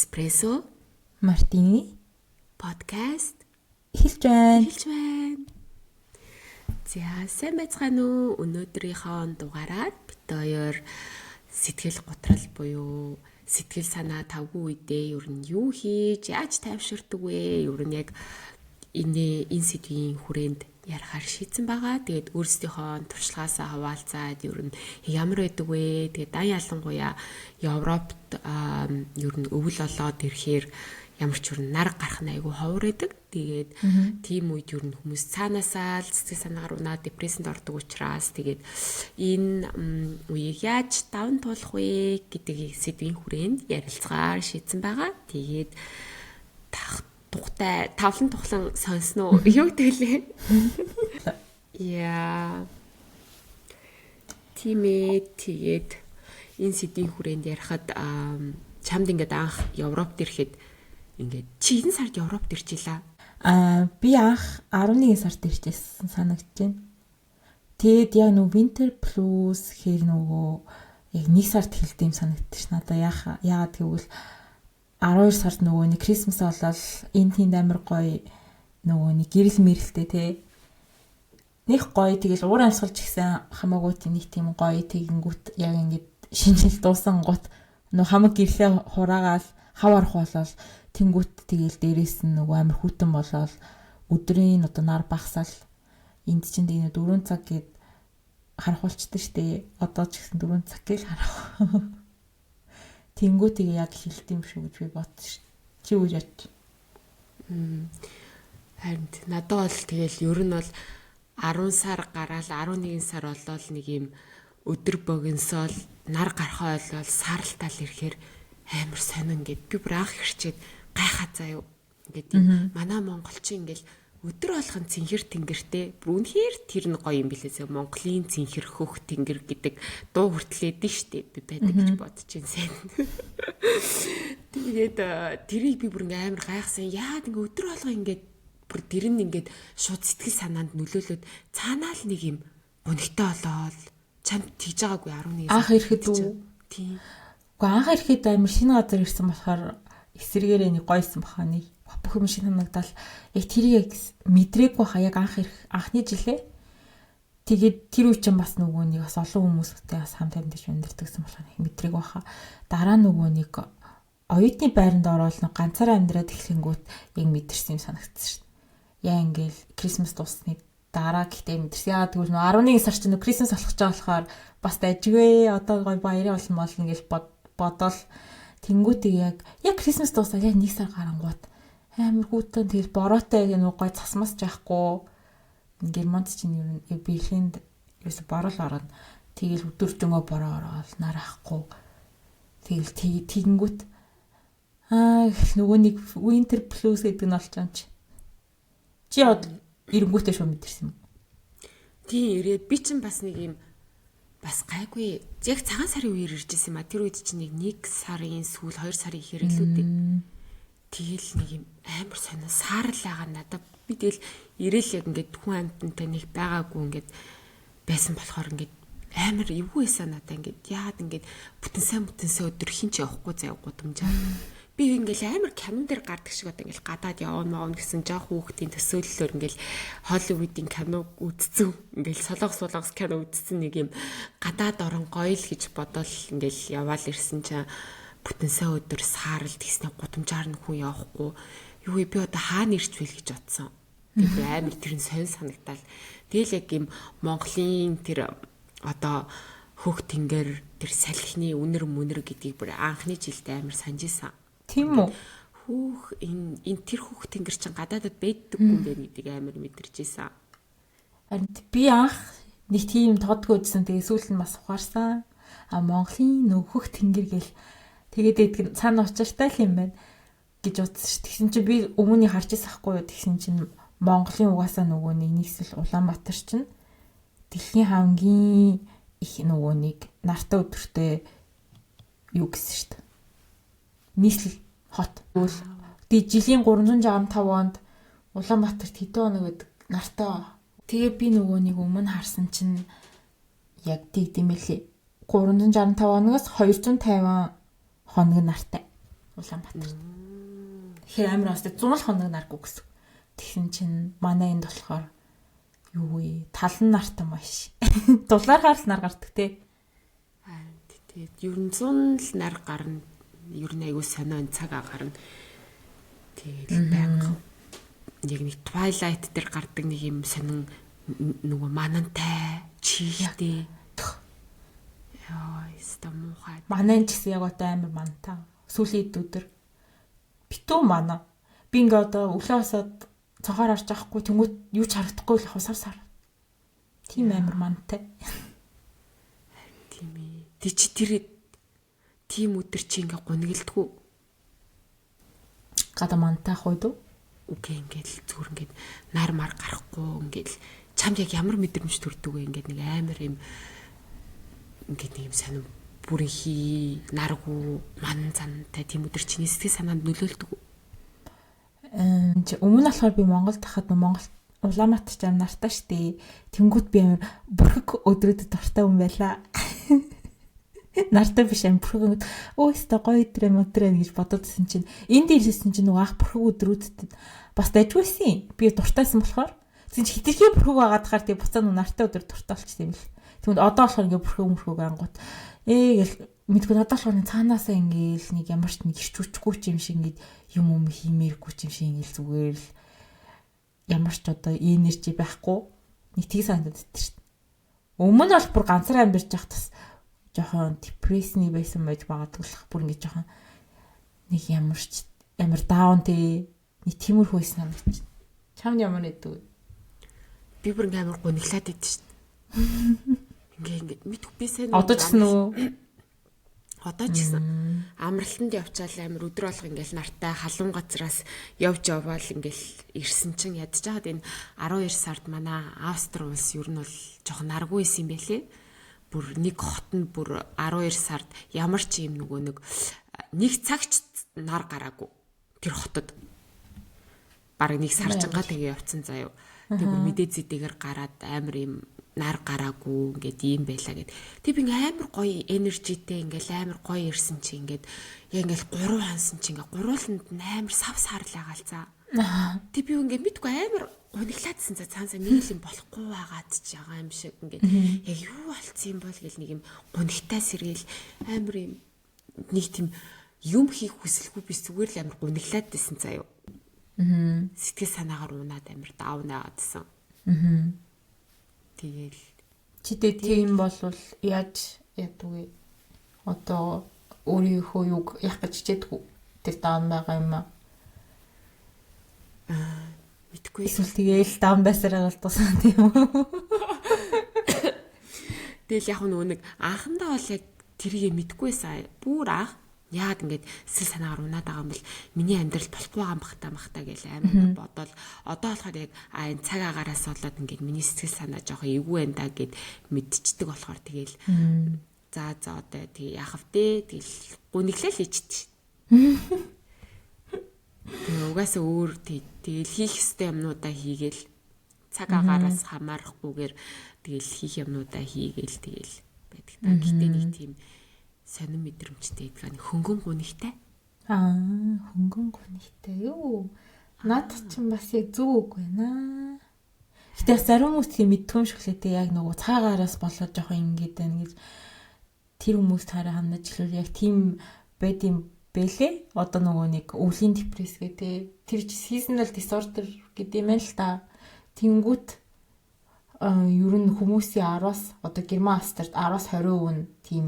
Эспрессо Мартини подкаст хэлж байна. За сайн байцгаана уу? Өнөөдрийнхөө дугаараар бид хоёр сэтгэл готрал буюу сэтгэл санаа тавгүй үедээ ер нь юу хийж яаж тайвширдаг вэ? Ер нь яг энэ сэдвийн хүрээнд ярихаар шийдсэн байгаа. Тэгээд өөрсдийнхөө туршлагаасаа хаваалцаад ер нь ямар байдаг вэ? Тэгээд дан ялангуяа Европт ер нь өвөл олоод ирэхээр ямар ч ер нь нар гарах нь айгүй ховор байдаг. Тэгээд тийм үед ер нь хүмүүс цаанаасаа л сэтгэл санаагаар унаа депрессэнд ордог учраас тэгээд энэ үеийг яаж даван туулах вэ гэдэг сэдвийн хүрээнд ярилцгаар шийдсэн байгаа. Тэгээд тавлан тухлан сонсноо юу гэлээ. Яа. Тэгээд энэ сэдвийн хүрээнд ярихад чамд ингээд анх Европт ирэхэд ингээд чи энэ сард Европт ирчихлаа. Би анх 11 сард ирчихсэн санагдаж байна. Тэгээд яг нөгөө winter plus хэр нөгөө яг 1 сард хэлдэм санагдчих надаа. Яагаад гэвэл 12 сард нөгөө нэг Christmas болол энэ тэнд амар гоё нөгөө нэг гэрэл мэрэлтэй те. Нэг гоё тэгэл уур амьсгалж гисэн хамаагүй тийм гоё тэгэнгүүт яг ингээд шинжил дуусан гут нөгөө хамаг гэрлээ хураагаал хав арах болол тэнгүүт тэгэл дээрээс нь нөгөө амар хүтэн болол өдрийн одоо нар багсаал энд чинь тэгээ 4 цаг гээд харахулчдаг штэ. Одоо ч гэсэн 4 цаг гээд харах. Тэнгүүтийг яг хэлдэм шүү гэж би бодсон шүү. Чи юу яаж? Харин надад бол тэгэл ер нь бол 10 сар гараал 11 сар болол нэг юм өдөр богиносоол нар гарахаа болол саралтал ирэхээр амар сонин гэд би бүр анх хэрчээд гайхаа заяа. Ингээд манай монголчин ингээл өдөр болгон цэнхэр тэнгэртэй бүр үнэхээр тэр нь гоё юм билээ. Монголын цэнхэр хөх тэнгэр гэдэг дуу хүртлээдэн штэ би байдаг гэж бодож байна сайн. Тэгээд тэрийг би бүр ингээм амар гайхсан. Яагаад ингээ өдөр болгон ингээд бүр тэр нь ингээд шууд сэтгэл санаанд нөлөөлөд цаанаа л нэг юм өнөгтэй болоод чамд тийж байгаагүй 11 анх ирэхэд үү? Тийм. Уу анх ирэхэд амар шинэ газар ирсэн болохоор эсрэгээрээ нэг гойсон баха нэг бүх юм шиг санагдал яг тэрийг мэдрээгүй хаа яг анхны жилээ. Тэгээд тэр үе чинь бас нөгөө нэг бас олон хүмүүстэй бас хамт амьдарч өндөртөгсөн болохоор мэдрээгүй хаа. Дараа нөгөө нэг оюутны байранд ороод нэг ганцаараа амьдраад эхлэнгүүт яг мэдэрсэн юм санагдсан шүү дээ. Яа ингээл Christmas дуусны дараа гэхдээ мэдэрсэн. Яа тэгвэл нөгөө 11 сар чинь Christmas болох ч болохоор бас дайжгүй одоо гой баярын болно ингээл бодоол тэнгүүтээ яг Christmas дуусаад яг 1 сар гарангууд амар хүүтэн тэгэл бороотой нэг гой цасмас жахгүй Германд чинь ер нь Берлинд ерөөсө борол ороод тэгэл өдөржөнгөө бороо ороод нар ахгүй тэгэл тэгэнгүүт нөгөө нэг winter plus гэдэг нь олж байгаа чи эрэнгүүтээ шүү мэдэрсэн юм. Тийм ирээд би чинь бас нэг юм бас гайгүй яг цагаан сарын үеэр ирж ирсэн юм а. Тэр үед чинь нэг 1 сарын сүүл 2 сарын ихэр илүүдээ. Тэгэл нэг юм амар сонир саарл байгаа надад. Би тэгэл ирээл яг ингээд хүн амьтантай нэг байгаагүй ингээд байсан болохоор ингээд амар эвгүй байсан надад ингээд яагаад ингээд бүтэн сайн өдөр хин ч явахгүй заяа гудамжаа. Би ингээл амар кинон дээр гардаг шиг одоо ингээл гадаад явна гэсэн жоох хүүхдийн төсөөллөөр ингээл Холливуудын кино үзсэн. Ингээл солонгос кино үзсэн нэг юм гадаад орон гоё л гэж бодоол ингээл яваал ирсэн чинь бүтэн сайн өдөр саарл тэгснэ гудамжаар нь хүн явахгүй. Юу би одоо хаана ирч вэ гэж бодсон. Тэр амар тэр нь сонь санагдал. Тэгэл яг юм Монголын тэр одоо хөх тэнгэр тэр салхины үнэр гэдгийг бүр анхны жилдээ амар санджисан. Тийм үү? Хүүх энэ тэр хүүх тэнгэр чин гадаадад байдаггүй юм байна гэдгийг амар мэдэрч ийсэн. Харин би анх нэг тийм тодгүй үзсэн. Тэгээ сүүлд нь бас ухаарсан. Монголын нөгөөх тэнгэр гэл тэгээд цаана учиртай л юм байна гэж утсан ш. Тэгсэн чинь би өмнөний харж ирсахгүй юу. Тэгсэн чинь Монголын угаасаа нөгөө нэг нийслэл Улаанбаатар чинь дэлхийн хамгийн их нөгөө нэг нартай өдөртэй юу гэсэн ш. Нийслэл хот. Жилийн 365 онд Улаанбаатарт хэдэн хоног гэдэг нартай. Тэгээ би нөгөө нэг өмнө харсан чинь яг тэгдэм билээ. 365 хоногоос 250 хоног нартай. Улаанбаатар. Тэгэхээр амар хастай 100 хоног наргүй гэсэн. Тэгсэн чинь манай энд болохоор юу вэ? Талан нартай маш. Дулаархаар л нар гардаг те. Тэгээд ер нь 100 л нар гарна. Ер нь айгүй сонио цаг гарна. Тэгээд байнга яг нэг Twilight дээр гардаг нэг юм сонин нөгөө манантай, чихтэй. Яа, стамухай. Манай ч гэсэн яг одоо амар мантай. Сүүлийн өдөр битүү мана. Би ингээ одоо өглөө хасаад цонхоор харж байхгүй тэнгуут юу ч харагдахгүй л хусаар. Тийм амар мантай. Тийм ээ. Тэ чи тэр тийм өдөр чи ингээ гунигэлдэггүй. Гадаа мантай хойд уу? Үгүй ингээл зүгээр ингээд нар мар гарахгүй ингээл чамд яг ямар мэдрэмж төрдөг вэ ингээд нэг амар юм ингээд нэг юм сонир бүрэн хий наргу ман зантай тийм өдөр чиний сэтгэл санаанд нөлөөлдөг үү? Өмнө болохоор би Монголд хахад Монгол Улаанбаатар ч амар нартай штэ. Тэнгүүд би амар бүрхэг өдрүүдэд дуртай хүн байлаа. Нартай биш амар бүрхэг өө өстө гоё өдрөө гэж бододсон чинь энд ирсэн чинь нөгөө ах бүрхэг өдрүүдэд бас дайжгүйсэн. Би дуртайсан болохоор тийм ч хитрхи бүрхэг байгаад хахаар тийм буцаа нөгөө нартай өдөр дуртай болчихсон юм л. Тэгмэд одоо болохоор ингээ бүрхэг ангууд гэл мэдгүй одоо болохоор цаанаасаа ингээл нэг ямар ч нэг ирчүүчгүй ч юм шиг ингээд юм хиймээргүй ч юм шиг ингээл зүгээр л ямар ч одоо энержи байхгүй нэг тийг санагдаад байдаг шүү дээ. Өмнө нь бол бүр ганцаараа амьдарч явах тас жоохон депрессний байсан байж магадгүй л бүр ингэ жоохон нэг ямар даун тий нэг тиймэрхүү байсан юм чи. Чамд ямар нэдэг вэ? Би бүр ингээ амар гониглаад идэв шүү дээ. Ингээ мэдгүй би сайн одоо ч гэсэн үү? Одоо ч гэсэн амралтанд явчаал амир өдөр болго ингээл нартай халуун газраас явж яваал ингээл ирсэн чинь ядж хаад энэ 12 сард манай Австри улс ер нь бол жоохон наргүй исэн юм байлээ. Бүр нэг хот нь бүр 12 сард ямар ч юм нөгөө нэг цагч нар гараагүй тэр хотод. Бараг нэг саржингаа тэгээ явцсан заяа. Тэг бүр мэдээ зэдэгээр гараад амир юм нар гараагүй ингээд ийм байлаа гэд. Тэг би амар гоё энержитэй ингээл амар гоё ирсэн чи ингээд яг ингээл 3 хансан чи ингээд гурууланд амар сав саарлаа галзаа. Тэг би ингээд мэдгүй амар гониглаадсэн за цаанасаа нэг юм болохгүй байгаад ч байгаа юм шиг ингээд яг юу болцсон юм бол гэл нэг юм гонигтай сэргээл амар юм нэг тийм юм хийх хүсэлгүй би зүгээр л амар гониглаад байсан заяа. Сэтгэл санаагаар унаад амар даунаагаадсан. Тэгэл чидээ тийм болвол яаж яддаг вэ? Одоо өөрийнхөө юг яах гэж хичээдэггүй. Тэр даун байгаа юм аа. мэдгүй. Эсвэл тэгээл даун байсараа болдсон тийм үү? Тэгэл яг нэг анхандаа бол яг тэрийг мэдгүйсэн. Бүр анх яг ингээд сэтгэл санаагаар унаад байгаа юм бол миний амьдрал болохгүй байгаа юм бахта гэж амар бодоод одоо болохоор яг энэ цаг агаараас болоод ингээд миний сэтгэл санаа жоохон эвгүй байна да гэд мэдчихдэг болохоор тэгэл за одоо тэг яах вэ тэгэл гуниглал ичдэг. Тэгээ угаасаа өөр тэгэл хийх ёстой юмнуудаа хийгээл цаг агаараас хамаарахгүйгээр тэгэл хийх юмнуудаа хийгээл тэгэл байдаг та. Гэтэ нэг тийм сонин мэдрэмжтэй идэх хөнгөн гунигтай. Хөнгөн гунигтай юу? Наад чинь бас яг зүг үг байна. Гэтэ зарим хүмүүс тийм мэдтгүм шүглээтэй яг нөгөө цагаараас болоод жоохон ингэж байна гэж тэр хүмүүс таараа хандаж хэлвэл яг тийм байд юм бэлээ. Одоо нөгөө нэг өвлийн депресс гэдэг тэр seasonal disorder гэдэг юм л та. Тэнгүүт ер нь хүмүүсийн 10-аас одоо Герман Австрид 10-аас 20% нь тийм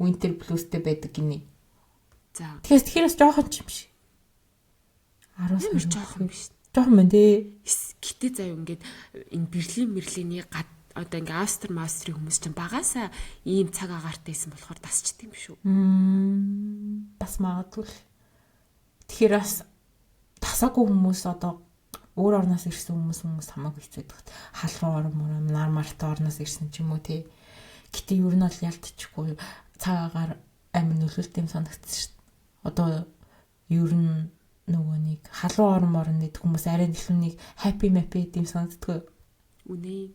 winter bluesтэй байдаг гинэ. За. Тэгэхээр жоохон ч юм биш. 10-аас жоохон биш. Жоохон мэн тий. Гэтэ заяа ингээд энэ Берлиний одоо ингээ Австри хүмүүс чинь багаасаа ийм цаг агаартай байсан болохоор тасчдаг юм шүү. Бас магадгүй. Тэгэхээр бас тасаагүй хүмүүс одоо өөр орноос ирсэн хүмүүс хамаагүй хэцүүдэг. Халуун орн нар март орноос ирсэн ч юм уу тий. Гэтэ ер нь бол ялтчихгүй цагаагаар амин нөлөөлт юм санагдсан шүү дээ. Одоо ер нь нөгөө нэг халуун орн гэдэг хүмүүс арай илүү нэг happy mappy гэм санагддаг. Үнэ.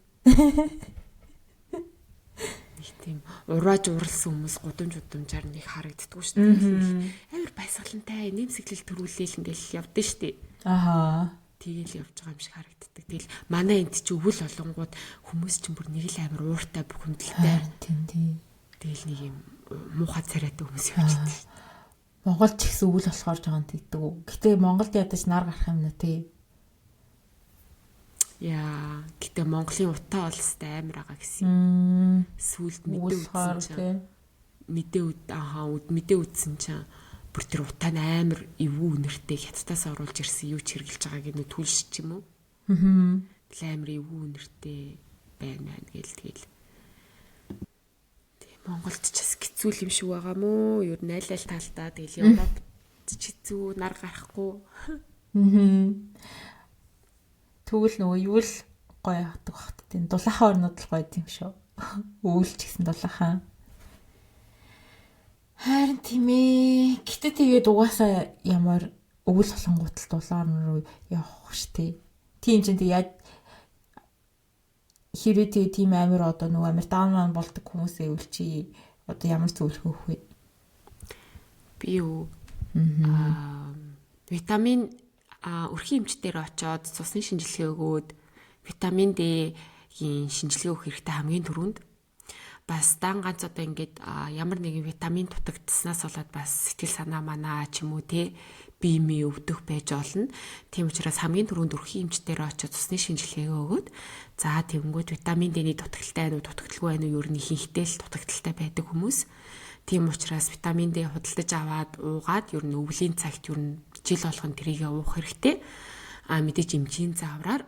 тийм урааж уралсан хүмүүс гудамжаар нэг харагддаггүй шүү дээ. Амар баясгалантай нэмсэглэл төрүүлээл ингээл явдсан шүү дээ. Аха. Тэгэл явж байгаа юм шиг харагддаг. Тэгэл манай энд чи өвөл олонгууд хүмүүс чинь бүр нэг л амар ууртай бухимдалтай. Тийм. Тэгэл нэг юм муухай царайтай хүмүүс явж байдаг. Монголд ч ихсэн өвөл болохоор жаахан тэгдэг үү. Гэтэ Монголд ядаж нар гарах юм нэ тий. Яа, гэтээ Монголын утаа олстай амар байгаа гэсэн. Сүүлд мэдээ үтсэн чинь бүр тэр утаа нь амар эвгүй үнэртэй хятадаас оруулж ирсэн юу ч хэрглэж байгааг нь түлш ч юм уу. Тэгэл амар эвгүй үнэртэй байна гээл. Тэгээ Монголд ч бас хэцүү юм шиг байгаа мó. Юу найлал талдаа тэгэл Европт ч хэцүү нар гарахгүй. Тэгвэл нөгөө юу л гоё хатдаг багт тийм дулаахан орнууд л гоё юм шүү. Өвөлч гэсэн дулаахан. Харин тийм ээ. Гэтэ тэгээд угаасаа ямар өвөл болонгууд л дулаан руу явах штэ. Тийм ч тийм яаж хэрэг тийм амир одоо нөгөө амир даун болдог хүмүүсээ өвлчий одоо ямар зүйл хөөх вэ? Би юу витамин өрхийн эмчтэр очоод цусны шинжилгээ өгөөд витамин D-ийн шинжилгээ өгөх хэрэгтэй хамгийн түрүүнд. Бас дан ганц одоо ингээд ямар нэгэн витамин дутагдсанаас болоод бас сэтгэл санаа манаа ч юм уу те биемээ өвдөх байж болно. Тийм учраас хамгийн түрүүнд өрхийн эмчтэр очоод цусны шинжилгээ өгөөд за тэгэнгүүт витамин D-ний дутагдaltaй байна уу дутагдaltaгүй байна уу ер нь ихэнхдээ л дутагдaltaй байдаг хүмүүс. Тийм учраас витамин D худалдаж аваад уугаад ер нь өвлийн цагт ер нь жил болгон тэрийгээ уух хэрэгтэй. Мэдээж эмчийн заавраар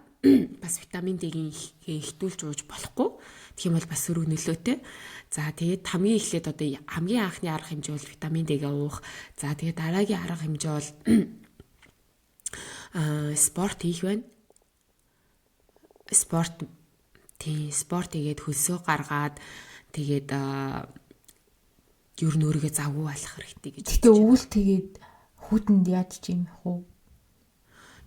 бас витамин D-ийн ихтүүлж ууж болохгүй. Тэгэх юм бол бас сөрөг нөлөөтэй. За тэгээд хамгийн эхлээд одоо хамгийн анхны арга хэмжээ бол витамин D-гээ уух. За тэгээд дараагийн арга хэмжээ бол спорт хийх байна. Спорт хийгээд хөлсөө гаргаад тэгээд ер нь өөрийгөө завгүй болох хэрэгтэй гэж. Гэтэ өвөл тэгээд хүүтэнд яаж ч юм хөө.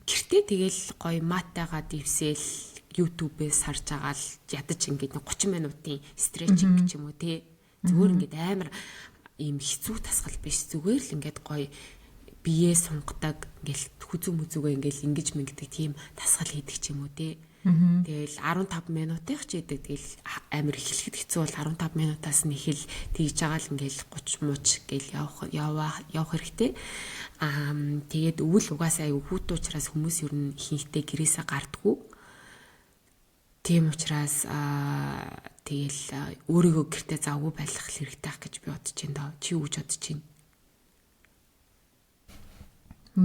Гэртээ тэгэл гоё матайгаа дивсэл YouTube-ээс харж байгаа л ядаж ингээд 30 минутын стретчинг ч юм уу те. Зүгээр ингээд амар ийм хэцүү тасгал биш. Зүгээр л ингээд гоё бие сунгадаг ингээд хүзүү мүзүүгээ ингээд ингэж мэнгдэг тийм тасгал хийдэг ч юм уу те. Тэгэл 15 минутынх ч идэг. Тэгэл амар эхлэхэд хэцүү бол 15 минутаас нь ихэл тэгж байгаа л ингээл 30 мууч гээл явах хэрэгтэй. Тэгээд өвөл угаасаа аюу хүүт учраас хүмүүс ер нь ихэнхдээ гэрээсээ гардггүй. Тийм учраас тэгэл өөрийгөө гэртээ завгүй байлгах хэрэгтэй ах гэж би бодож байна доо. Чи юу гэж бодож байна?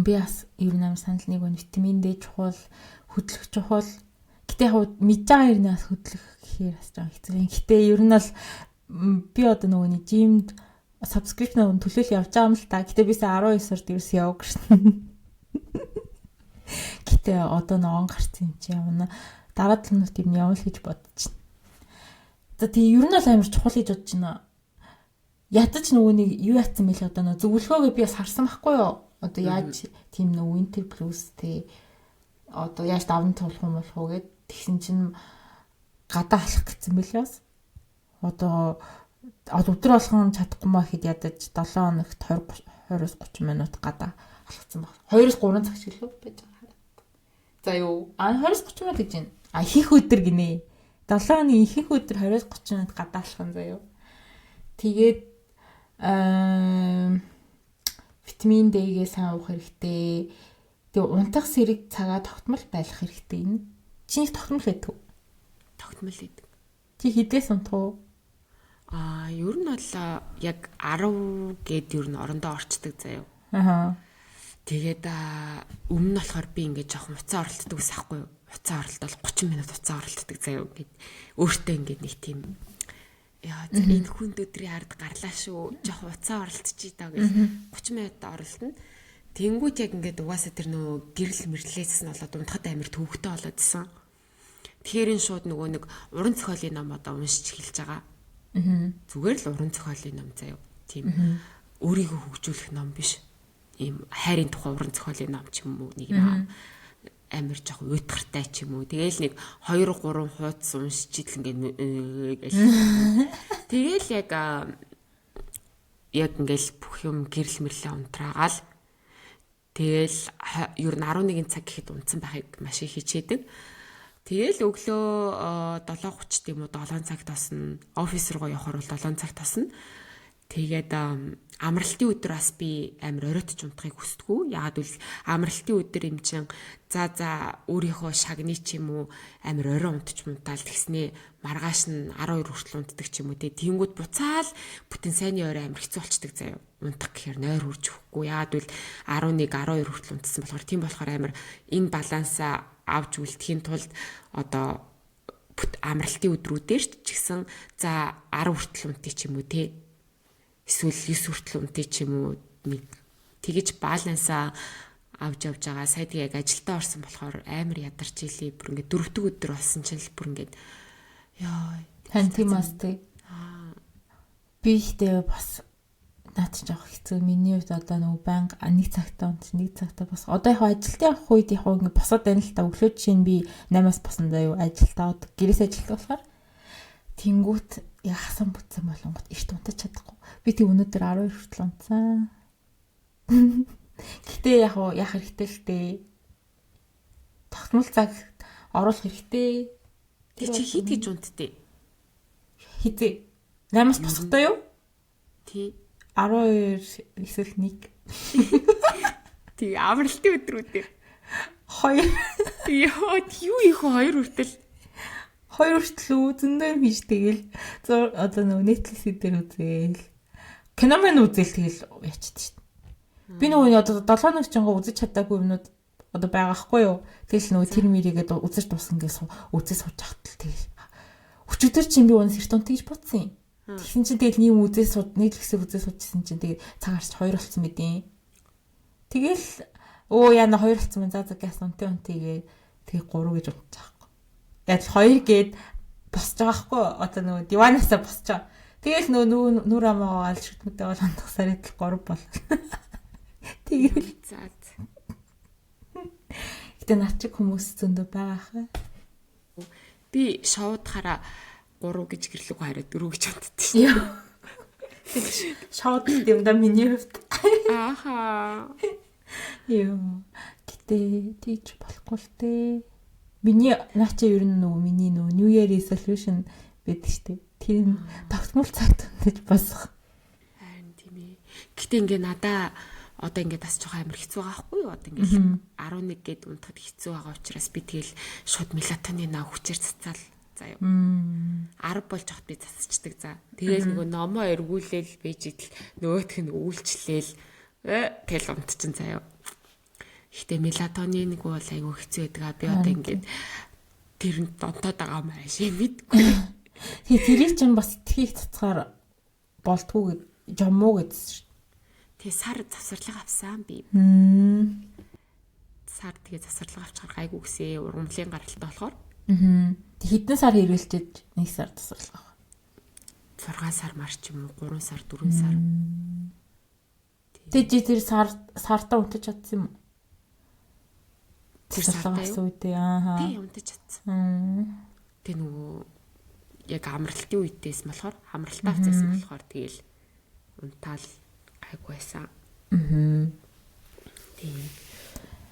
Би бас ер нь амар санал нэг нь витамин D чухал, хөдлөх чухал. Гэтэ мэдж байгаа хэрнээс хөдлөх гэхээр бас жаа хэцүү. Гэтэ ер нь бол би одоо нөгөө нэг жимд subscription төлөөл явж байгаа юм л та. Гэтэ бисээ 12-оор дэрс яваг гэсэн. Гэтэ одоо ногоон гарсан юм чи явна. Дараа 7 минут юм явал гэж бодож байна. За тий ер нь бол амар чухал гэж бодож байна. Ядаж нөгөө нэг юу яатсан мэл одоо нөгөө зөвлөгөөгөө би бас харсан байхгүй юу? Одоо яаж тийм нөгөө Winter Plus тий одоо яаж давн туулах юм болох уу гэд тэгсэн чинь гадаа алах гэсэн мэлээ бас. Одоо өдөр болгон чадахгүй маа хэд ядаж 7 хоногт 20-30 минут гадаа алхацсан баг. 2-3 цаг шиг л байж байгаа. За юу 20-30 минут гэж байна. Ихэнх өдөр гинэ. 7 хоногийн ихэнх өдөр 20-30 минут гадаа алхах заа юу. Тэгээд витамин D-гээ сайн уух хэрэгтэй. Тэгээ унтах сэрэг цагаа тогтмол байлгах хэрэгтэй энэ. Чиний тогтмол байдаг уу? Тогтмол байдаг. Чи хідээс унтах уу? Ер нь бол яг 10 гээд ер нь орондоо орчдөг заяа. Тэгээд өмнө нь болохоор би ингээд жоохон уцаа оролтдог ус ахгүй юу? Уцаа оролтол 30 минут уцаа оролтдог заяа. Ингээд өөртөө ингээд нэг тийм яа энэ хүнд өдрийн ард гарлаа шүү. Жоохон уцаа оролтчих даа гэж 30 минут оролтно. Тэнгүүд яг ингээд угаасаа тэр нөө гэрэл мэрлээсээс нь болоод унтахад амар төвөгтэй болоод исэн. Тэгэхээр энэ шууд нөгөө нэг уран зохиолын ном одоо уншиж эхэлж байгаа. Зүгээр л уран зохиолын ном заяа. Тийм өөрийгөө хөгжүүлэх ном биш. Ийм хайрын тухай уран зохиолын ном ч юм уу нэг ном. амар жоох уйтгартай ч юм уу. Тэгээл нэг 2 3 хуудас уншиж идэл ингээд тэгээл яг ингээл бүх юм гэрэл мэрлээ унтраагаал тэгээл ер нь 11 цаг гэхэд унтсан байхыг маш их хичээдэг. Тэгээл өглөө 7:30 тийм үү 7 цаг тосно. Офис руугаа явахаар бол 7 цаг тосно. Тэгээд амралтын өдөр бас би амар оройтч унтахыг хүсдэггүй. Яагаад гэвэл амралтын өдөр юм чин за өөрийнхөө шагны ч юм уу амар орой унтч мунтаал тэгснээ маргааш нь 12 хүртэл унтдаг ч юм уу. Тэнгүүд буцаал бүтэн сайнны орой амар хэцүү болчдөг заяа. Унтах гэхээр нойр хурж өгөхгүй. Яагаад гэвэл 11 12 хүртэл унтсан болохоор тийм болохоор амар энэ балансаа авч үлдэхийн тулд одоо амралтын өдрүүдээр ч гэсэн за 10 хүртэл унтъя ч юм уу те. Эсвэл 9 хүртэл унтъя ч юм уу нэг тэгэж балансаа авч явж байгаа. Сая яг ажилдаа орсон болохоор амар ядарч илээ. Бүр ингээд 4-р өдөр болсон чинь л бүр ингээд ёо тань тийм астай. Би ихтэй бас наад ч жоох хэцүү. Миний хувьд одоо нөгөө банк нэг цагтаа унт нэг цагтаа бас одоо яг ажилдаа явах үед яг ингээд босоод байна л та. Өглөө жишээ нь би 8-аас босноо юу ажилдаа гэрээс ажилдаа болохоор тэнгүүт яг хасан бүтсэн болонгот эрт унтаж чадахгүй. Би тэг өнөөдөр 12 хүртэл унтсан. Гэтэ яг хэрэгтэй л дээ. Тогтмол цаг оруулах хэрэгтэй. Тэг чи хит гэж унтдээ. Хизээ. 8-аас босохдоо юу? Тий. 12 эсвэл 1. Тэг амралтын өдрүүдээр 2. Яа, юу их 2 хүртэл 2 хүртэл зөндөө хийж тэгэл одоо нөгөө Netflix дээр үзээл. Кино мэн үзээл тэгэл ячиад шүү дээ. Би нөгөө одоо 7 өнөг чингоо үзэж чадаагүй юмнууд одоо байгаа хгүй юу. Тэгэл нөгөө тэр мэрийгээд үзэж дуусна гэсэн үзэж сууж хахтал тэгэл. Өчигдөр чинь би өнөөс эрт унт гэж бодсон юм. Тэгсэн чинь тэгэл нэм үзэж сууд Netflix-ээр үзэж суужсэн чинь тэгээд цаг харч 2 болсон мэдээ. Тэгэл яна 2 болсон мэн за газ унтээ тэгээ 3 гэж бодож байгаа. Яг 2 гээд босч байгаа хгүй одоо нөгөө диванаасаа босч байгаа. Тэгэл нөгөө нүр амаагаал шүтмэдээ бол хандахсаар идэл 3 бол. Тэгэл заа. Гэтэ над чиг хүмүүс зөндөө байгаа хаа. Би шоудахаараа 3 гэж гэрлэг хараад 4 гэж боддоо шүү. Шууд юм да миний хувьд. Ааха. Юу. Гэтэ тийч болохгүй л дээ. Миний наача ер нь нөгөө миний нөгөө New Year resolution байдаг штеп. Тэр нь тогтмол цагт унтаж босох. Харин тийм ээ. Гэтэ ингээ надаа одоо ингээ бас жоохон амар хэцүү байгаа хгүй юу? Одоо ингээ 11 гээд унтахад хэцүү байгаа учраас би тэгэл шууд мелатонин хүчээр цацаал. За юу. 10 болж хат би засчдаг за. Тэгэл нөгөө номоо эргүүлээл бэж идэл нөгөөх нь үйлчлээл тэгэл унтчихсан заяа. Гэтэ мелатонинг бол айгүй хэцүү байдаг. Би одоо ингээд тэрэнд донтоод байгаа юм аа ши мэдгүй. Тэгээ тэрийг чинь бас итгэх цацгаар болтгүй жомоо гэдсэн шүү. Тэгээ сар завсарлага авсан би. Сар тэгээ завсарлага авчихар гайгүй гэсээ ургамлын гаралтай болохоор. Хэдэн сар хэрүүлчихэд 1 сар завсарлага авах. 6 сар марч юм уу 3 сар 4 сар. Тэгээ тэр сартаа унтаж чадсан юм уу? Тэр сартаа юу? Аа. Тий унтаж чадсан. Тэ нөгөө яг амралтын үедээс болохоор амралтаа авчихсан болохоор тэгэл унтаал гайгүй байсан.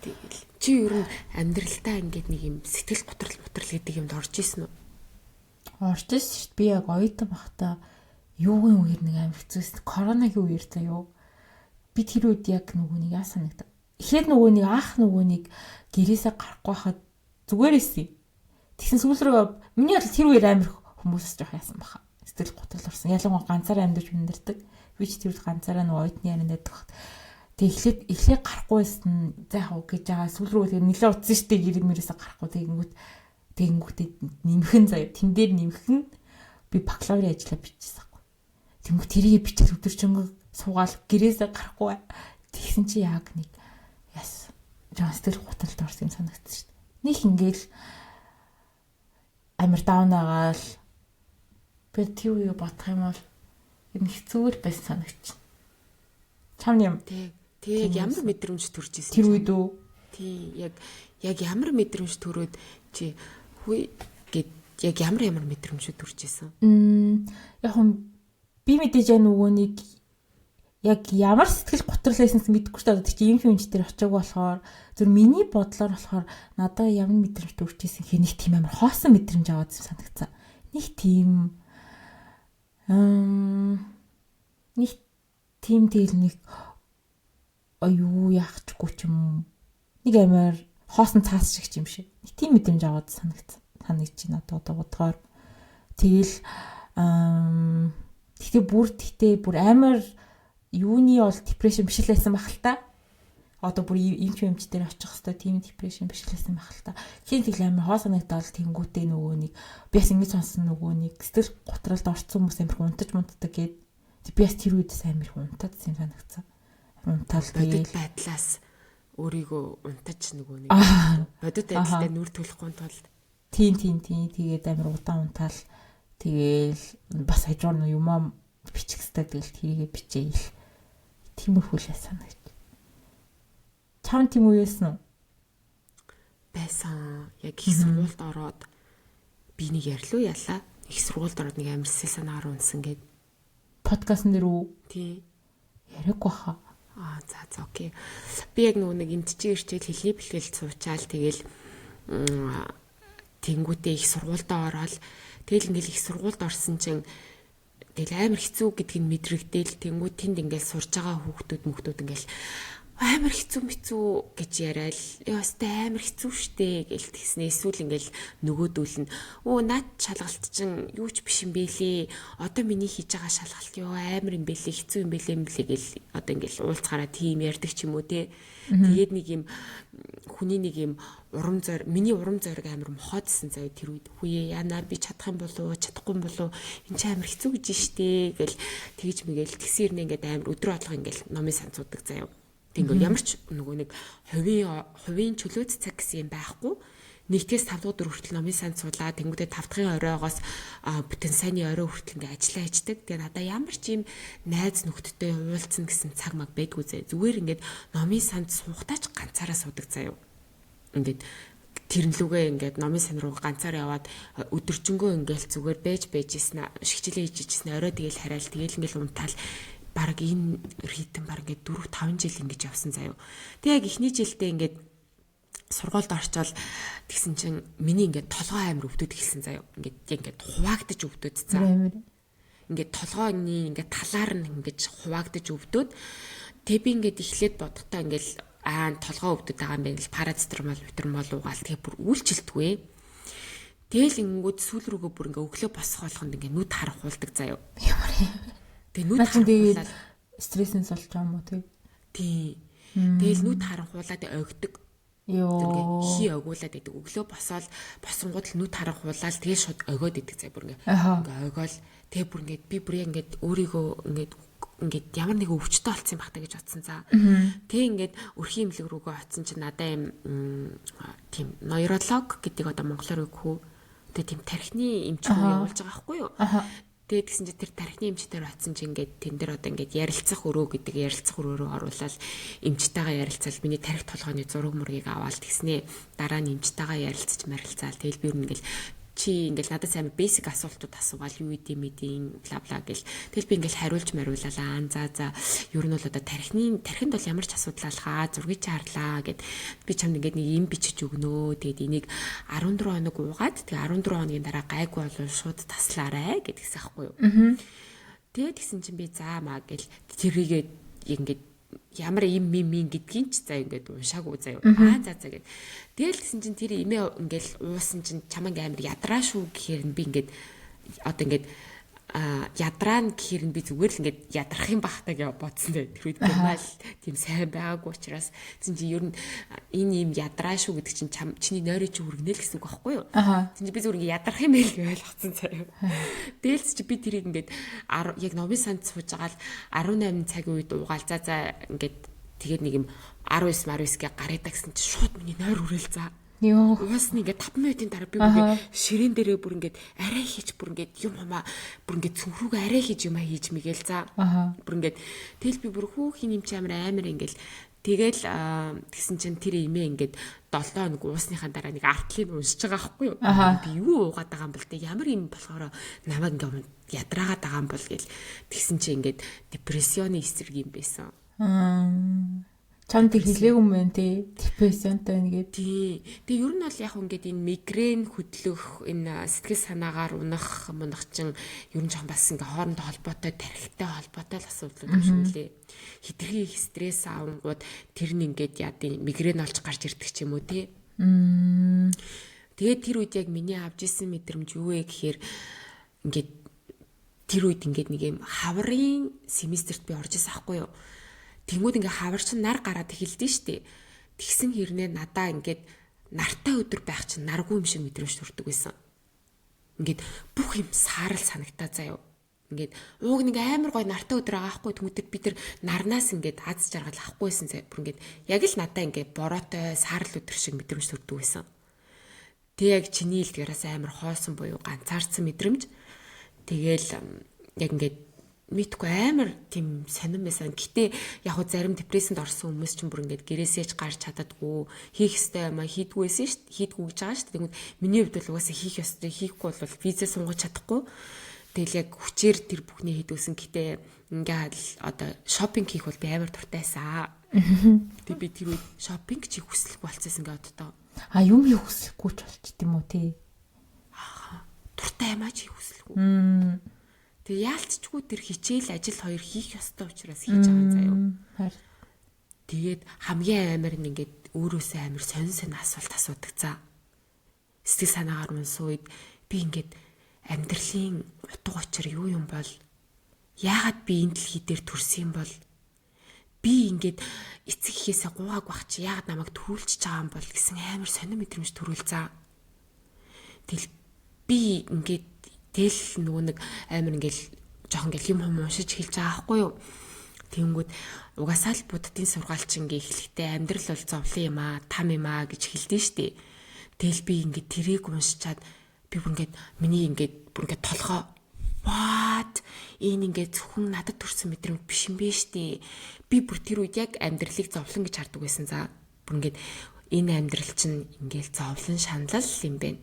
Тэгэл чи ер нь амьдралдаа ингээд нэг юм сэтгэл готрол гэдэг юмд орж исэн үү? Орж исэн шүү дээ. Би яг оюутан байхдаа юугийн үеэр нэг амар хэцүүсэн. Коронагийн үеэр заяа. Би тэр үед яг нөгөө нэг яа санагдав. Ихэд нөгөө нэг анх нөгөө нэг гэрээсээ гарахгүй хахад зүгээр эсэ. Тэгсэн сүүл рүү миний бол тэр үеэр амар хүмүүсс жоох яасан баха. Сэтгэл готрол орсон. Ялангуяа ганцаараа амьдарч өндөрдөг. Би ч тэр үед ганцаараа нөгөө оюутны ярианд байдаг бахад. Тэг эхлээд гарахгүйсэн за яах вэ гэж байгаа сүүл рүү тэгээ нэлээ утсан штеп гэрэг мөрөөсө гарахгүй тэгэнгүүтээ нэмхэн заяа тэн дээр нэмхэн би бакалаврын ажлаа бичсэн байхгүй. Тэнгүү тэрийг бичиж өдөржингөө суугаал гэрээсээ гарахгүй. Тэгсэн чи яг нэг яс жонстер гуталд орсон юм санагдсан штеп. Них ингээл амар даун агаал би тийм юу бодох юм бол энэ хэцүү л байсан санагч. Чам юм. Тэг ямар мэдрэмж төрж ирсэн. Тэр үед үү? тий яг ямар мэдрэмж төрөөд чи хүй гэд яг ямар мэдрэмжүүд төрж исэн. Яг би мэдээж нөгөөнийг яг ямар сэтгэл готрлайсанс мэдэхгүй ч одоо чи ийм юмч дээр очиагүй болохоор зөв миний бодлоор болохоор надад ямар мэдрэмж төрж исэн хэ нэг тийм амар хоосон мэдрэмж аваад санагцсан. Нэг тийм тэгэл нэг аюу яахчгүй ч юм нэг амар хоосон цаас шиг юм шиг. Нэг тийм мэдрэмж аваад санагч надад одоо бодгоор тэгэл тэгтээ бүр амар юуны бол депрешн биш л байсан баг л та. Одоо бүр эмч дээр очих хэвээр тийм депрешн биш л байсан баг л та. Хин тэгэл амар хоо санагдал тэнгүүтээ нөгөөнийг би бас ингэж сонсон нөгөөнийг сэтгэл готролд орцсон хүмүүс амар унтдаг гээд би бас тэр үед амар унтаад юм санагдсан. Унтаал тэгээд байдлаас өөрийгөө унтаж нөгөөнийг бодит байдлаа нүр төлөхгүй тулд тийм тэгээд амар удаан унтаал тэгээл бас хажуур нь юмаа бичих хэвээр тэгэл тэрийгэ бичээл тиймэрхүүлээ санагч. Чам тийм үү яасан уу? Байсан. Яг их сургуульд ороод би нэг ярьлуу ялла. Их сургуульд ороод нэг амар сэс санаагаар унсан гээд. Подкастн дээр үү? Тий. Яриаггүй хаа. За окей. Би яг нэг эмтчиг ирчээл хэлний бэлгэлд суучаал тэгэл тэнгүүтээ их сургуульдаа ороод тэгэл ингээл их сургуульд орсон чинь тэгэл амар хэцүү гэдгийг мэдрэгдээл тэнгүүд тэнд ингээл сурж байгаа хүүхдүүд ингээл амар хэцүү гэж яриад яастай амар хэцүү штэ гэл тэгснэ эсвэл ингээл нөгөөдүүл нь наад шалгалт чинь юу ч биш юм бэлээ одоо миний хийж байгаа шалгалт амар юм бэлээ хэцүү юм бэлээ гэл одоо ингээл уулзгаараа тийм ярьдаг ч юм уу те тэгээд нэг юм хүний нэг юм миний урам зориг амар мохоодсэн заяа тэр үед хүүе яана би чадах юм болов чадахгүй юм болов энэ ч амар хэцүү гэж штэ гэл тэгж мэгэл тэгсэрнэ ингээд амар өдрө бодлого ингээл номын санцуудаг заяа. Тэнгүү ямар ч нөгөө нэг хувийн чөлөөт цаг гэсэн юм байхгүй. 1-ээс 5 дугаар хүртэл номын сан суулаа. Тэнгүүдээ 5 дахь оройгоос бүтэн сайнны орой хүртэл ингээ ажиллаа хийдэг. Тэгээ надаа ямар ч юм найз нөхдөдтэй уулзсан гэсэн цаг маг байдгүй зэ. Зүгээр ингээд номын санд суугатаач ганцаараа суудаг заяа. Ингээд тэрнлүүгээ ингээд номын сан руу ганцаар яваад өдөржингөө ингээл зүгээр байж ийсэн шигчлээ хийж ийсэн орой тэгэл хараал тэгэл ингээл унтаал баг энэ ритм баг ингээд 4-5 жил ингэж явсан заяа. Тэг яг эхний жилдээ ингээд сургуульд орчвол тэгсэн чинь миний ингээд толгой амир өвдөд эхэлсэн заяа. Ингээд хуваагдаж өвдөд цаа. Ингээд толгойн ингээд талаар нь ингэж хуваагдаж өвдөд. Тэг би ингээд эхлээд бодохдоо ингээд толгой өвдөд байгаа юм байна л парацетамол уугаал тэгээ бүр үйлчилдэггүй. Тэгэл ингээд сүүл рүүгээ бүр ингээд өглөө босох болгонд ингээд нүд харахуулдаг заяа. Тэгээ нүд харахуулаад стрессэнс болж байгаа юм уу тий. Тэгэл нүд харахуулаад огдөг. Хий огуулаад идэг. Өглөө босонгууд л нүд харахуулаад тэгээ шууд огоод идэг заяа бүр ингээд огоол тэгээ бүр ингээд би бүр ингээд өөрийгөө ингээд ямар нэг өвчтөй болсон юм бахта гэж бодсон цаа. Тэгээ ингээд өрхийн эмнэлэг рүүгээ очсон чинь надаа юм тийм нейролог гэдэг одоо монголоор үгүй. Тэгээ тийм тархины эмч рүү явуулж байгаа байхгүй юу? Тэгээд тэгсэн чинь тэр тархины эмчтэр очсон чинь ингээд тэн дээр одоо ингээд ярилцах өрөө гэдэг ярилцах өрөөрөө оруулаад эмчтэйгээ ярилцал миний тархи толгойн зураг мургийг аваад тэгснээ дараа нь эмчтэйгээ ярилцаж марилцаал тэгэл би ингээл чи ингээл надад сайн бasic асуултууд асуугаал юу идэм бла бла гэл тэгэл би ингээл хариулж мариулалаа за ер нь бол одоо тархинд бол ямар ч асуудал алхаа зургийг чаарлаа гэд би чамд ингээд нэг юм бичиж өгнөө тэгээд энийг 14 хоног уугаад тэгээд 14 хоногийн дараа гайгүй бол шууд таслаарай гэдгийгс аахгүй юу тэгээд тэгсэн чинь би заамаа гэл тэрийгээ ингээд ямар юм гэдгийг ч за ингээд уншаагүй заяа. За гэд. Тэгэл гэсэн чинь тэр имээ ингээл уусан чинь чамаг амар ядраа шүү гэхээр нь би ингээд одоо ингээд ядраа гэхээр нь би зүгээр л ингээд ядрах юм бахтаа гэж бодсон дээ. Тэр үед гэмэл тийм сайн байгаагүй учраас чинь чи ер нь энэ юм ядраа шүү гэдэг чинь чиний нойроо чи хүргэнэ л гэсэн үг байхгүй юу? Чинь би зүгээр ингээд ядрах юм байл гэж ойлгоцсон заяа. Дээлс чи би тэрийг ингээд яг номын санд сууж байгаа л 18 цагийн үед уугаал за ингээд тэгээд нэг юм 19-19 гараад гэсэн чи шууд миний нойр хүрэл заа. Уус нэгээ 5 минутын дараа би бүр ширээн дээрээ бүр ингээд арай хийж бүр ингээд юм хамаа бүр ингээд цүнхрүүгээ арай хийж юм хийж мэгэл за бүр ингээд тэгэл би бүр хүүхийн юм чи амар ингээд Тэгэл тэгсэн чинь тэр имээ ингээд 7 хоног уусныхаа дараа нэг артлыг уншиж байгаа байхгүй юу? Би юу уугаад байгаа юм бол тэ ямар юм болохоор намайг ингээд ядраагаад байгаа юм бол гэл тэгсэн чинь ингээд депрессионы эсрэг юм байсан. Чамд хэлээгүй юм байна тий. Депрессионтой байна гэдэг. Тий. Тэгээ ер нь бол яг ингээд энэ мигрен хөдлөх энэ сэтгэл санаагаар унах чин ер нь жоохон бас ингээд хоорондоо холбоотой тархитай холбоотой л асуудал юм шиг лээ. Хитрхи их стресс авангууд тэр нь ингээд яадын мигрен олж гарч ирдэг ч юм уу тий. Тэгээд тэр үед яг миний авч исэн мэдрэмж юу вэ гэхээр ингээд тэр үед ингээд нэг юм хаврын семестрт би орж ирсэн аахгүй юу. Тэнгүүд ингээ хавар чин нар гараад эхэлдэж штэ. Тэгсэн хэрнээ надаа ингээд нартай өдөр байх чинь наргүй юм шиг мэдрэмж төрдөг байсан. Ингээд бүх юм саарал санагтаа заяа. Ингээд ууг нэг амар гой нартай өдөр байгаа хгүй тэмүүдэр бид нар нарнаас ингээд аз жаргал авахгүйсэн заяа. Бүр ингээд яг л надаа ингээд бороотой саарал өдөр шиг мэдрэмж төрдөг байсан. Тэг яг чиний илтгэрээс амар хоосон буюу ганцаардсан мэдрэмж. Тэгээл яг ингээд мэдгүй амар тийм сонирн байсан. Гэтэ яг хөө зарим депрессэнд орсон хүмүүс ч бүр ингээд гэрээсээ ч гарч чаддаггүй, хийх ёстой юм а хийдгүй байсан шүү дээ. Хийдгүй гэж байгаа шүү дээ. Тэгмэд миний хувьд бол угаасаа хийх ёстой, хийхгүй бол визээ сунгаж чадахгүй. Тэгэл яг хүчээр тэр бүхний хийдгүйсэн. Гэтэ ингээд одоо шопинг хийх бол би амар дуртайсан. Тэг би тэр үед шопинг чи хүсэлгүй болчихсон ингээд одоо. Юм хийх хүсэлгүй ч болчих тийм үү тий. Дуртай юм а чи хүсэлгүй. Тэг яалтчгүй тэр хичээл ажил хоёр хийх ёстой учраас хийж байгаа заяа. Тэгээд хамгийн амар нь ингээд өөрөөсөө амар сонь асуулт асуудаг за. Сэтгэл санаагаар унсан үед би ингээд амьдралын утга учир юу юм бол яагаад би энэ дэлхий дээр төрсөн юм бол би ингээд эцэг ихээсээ гуугааг байх чи яагаад намайг төрүүлж байгаа юм бол гэсэн амар сонир мэдрэмж төрүүл за. Тэгэл би ингээд тэл нөгөө нэг амар ингээл жоохон ингээл юм уншиж хэлж байгаа байхгүй юу. Тэнгүүд угаасаа л буддын сургаалч ингээ эхлэхдээ амьдрал бол зовлон юм аа, там юм аа гэж хэлдэж штэ. Тэгэл би ингээд тэрийг уншичаад би бүр ингээд миний ингээд бүр ингээд толгоо what энэ ингээд зөвхөн надад төрсэн мэдрэмж биш юм бэ штэ. Би бүр тэр үед яг амьдралыг зовлон гэж хардаг байсан за. Бүр ингээд энэ амьдрал чинь ингээл зовлон шаналл юм байна.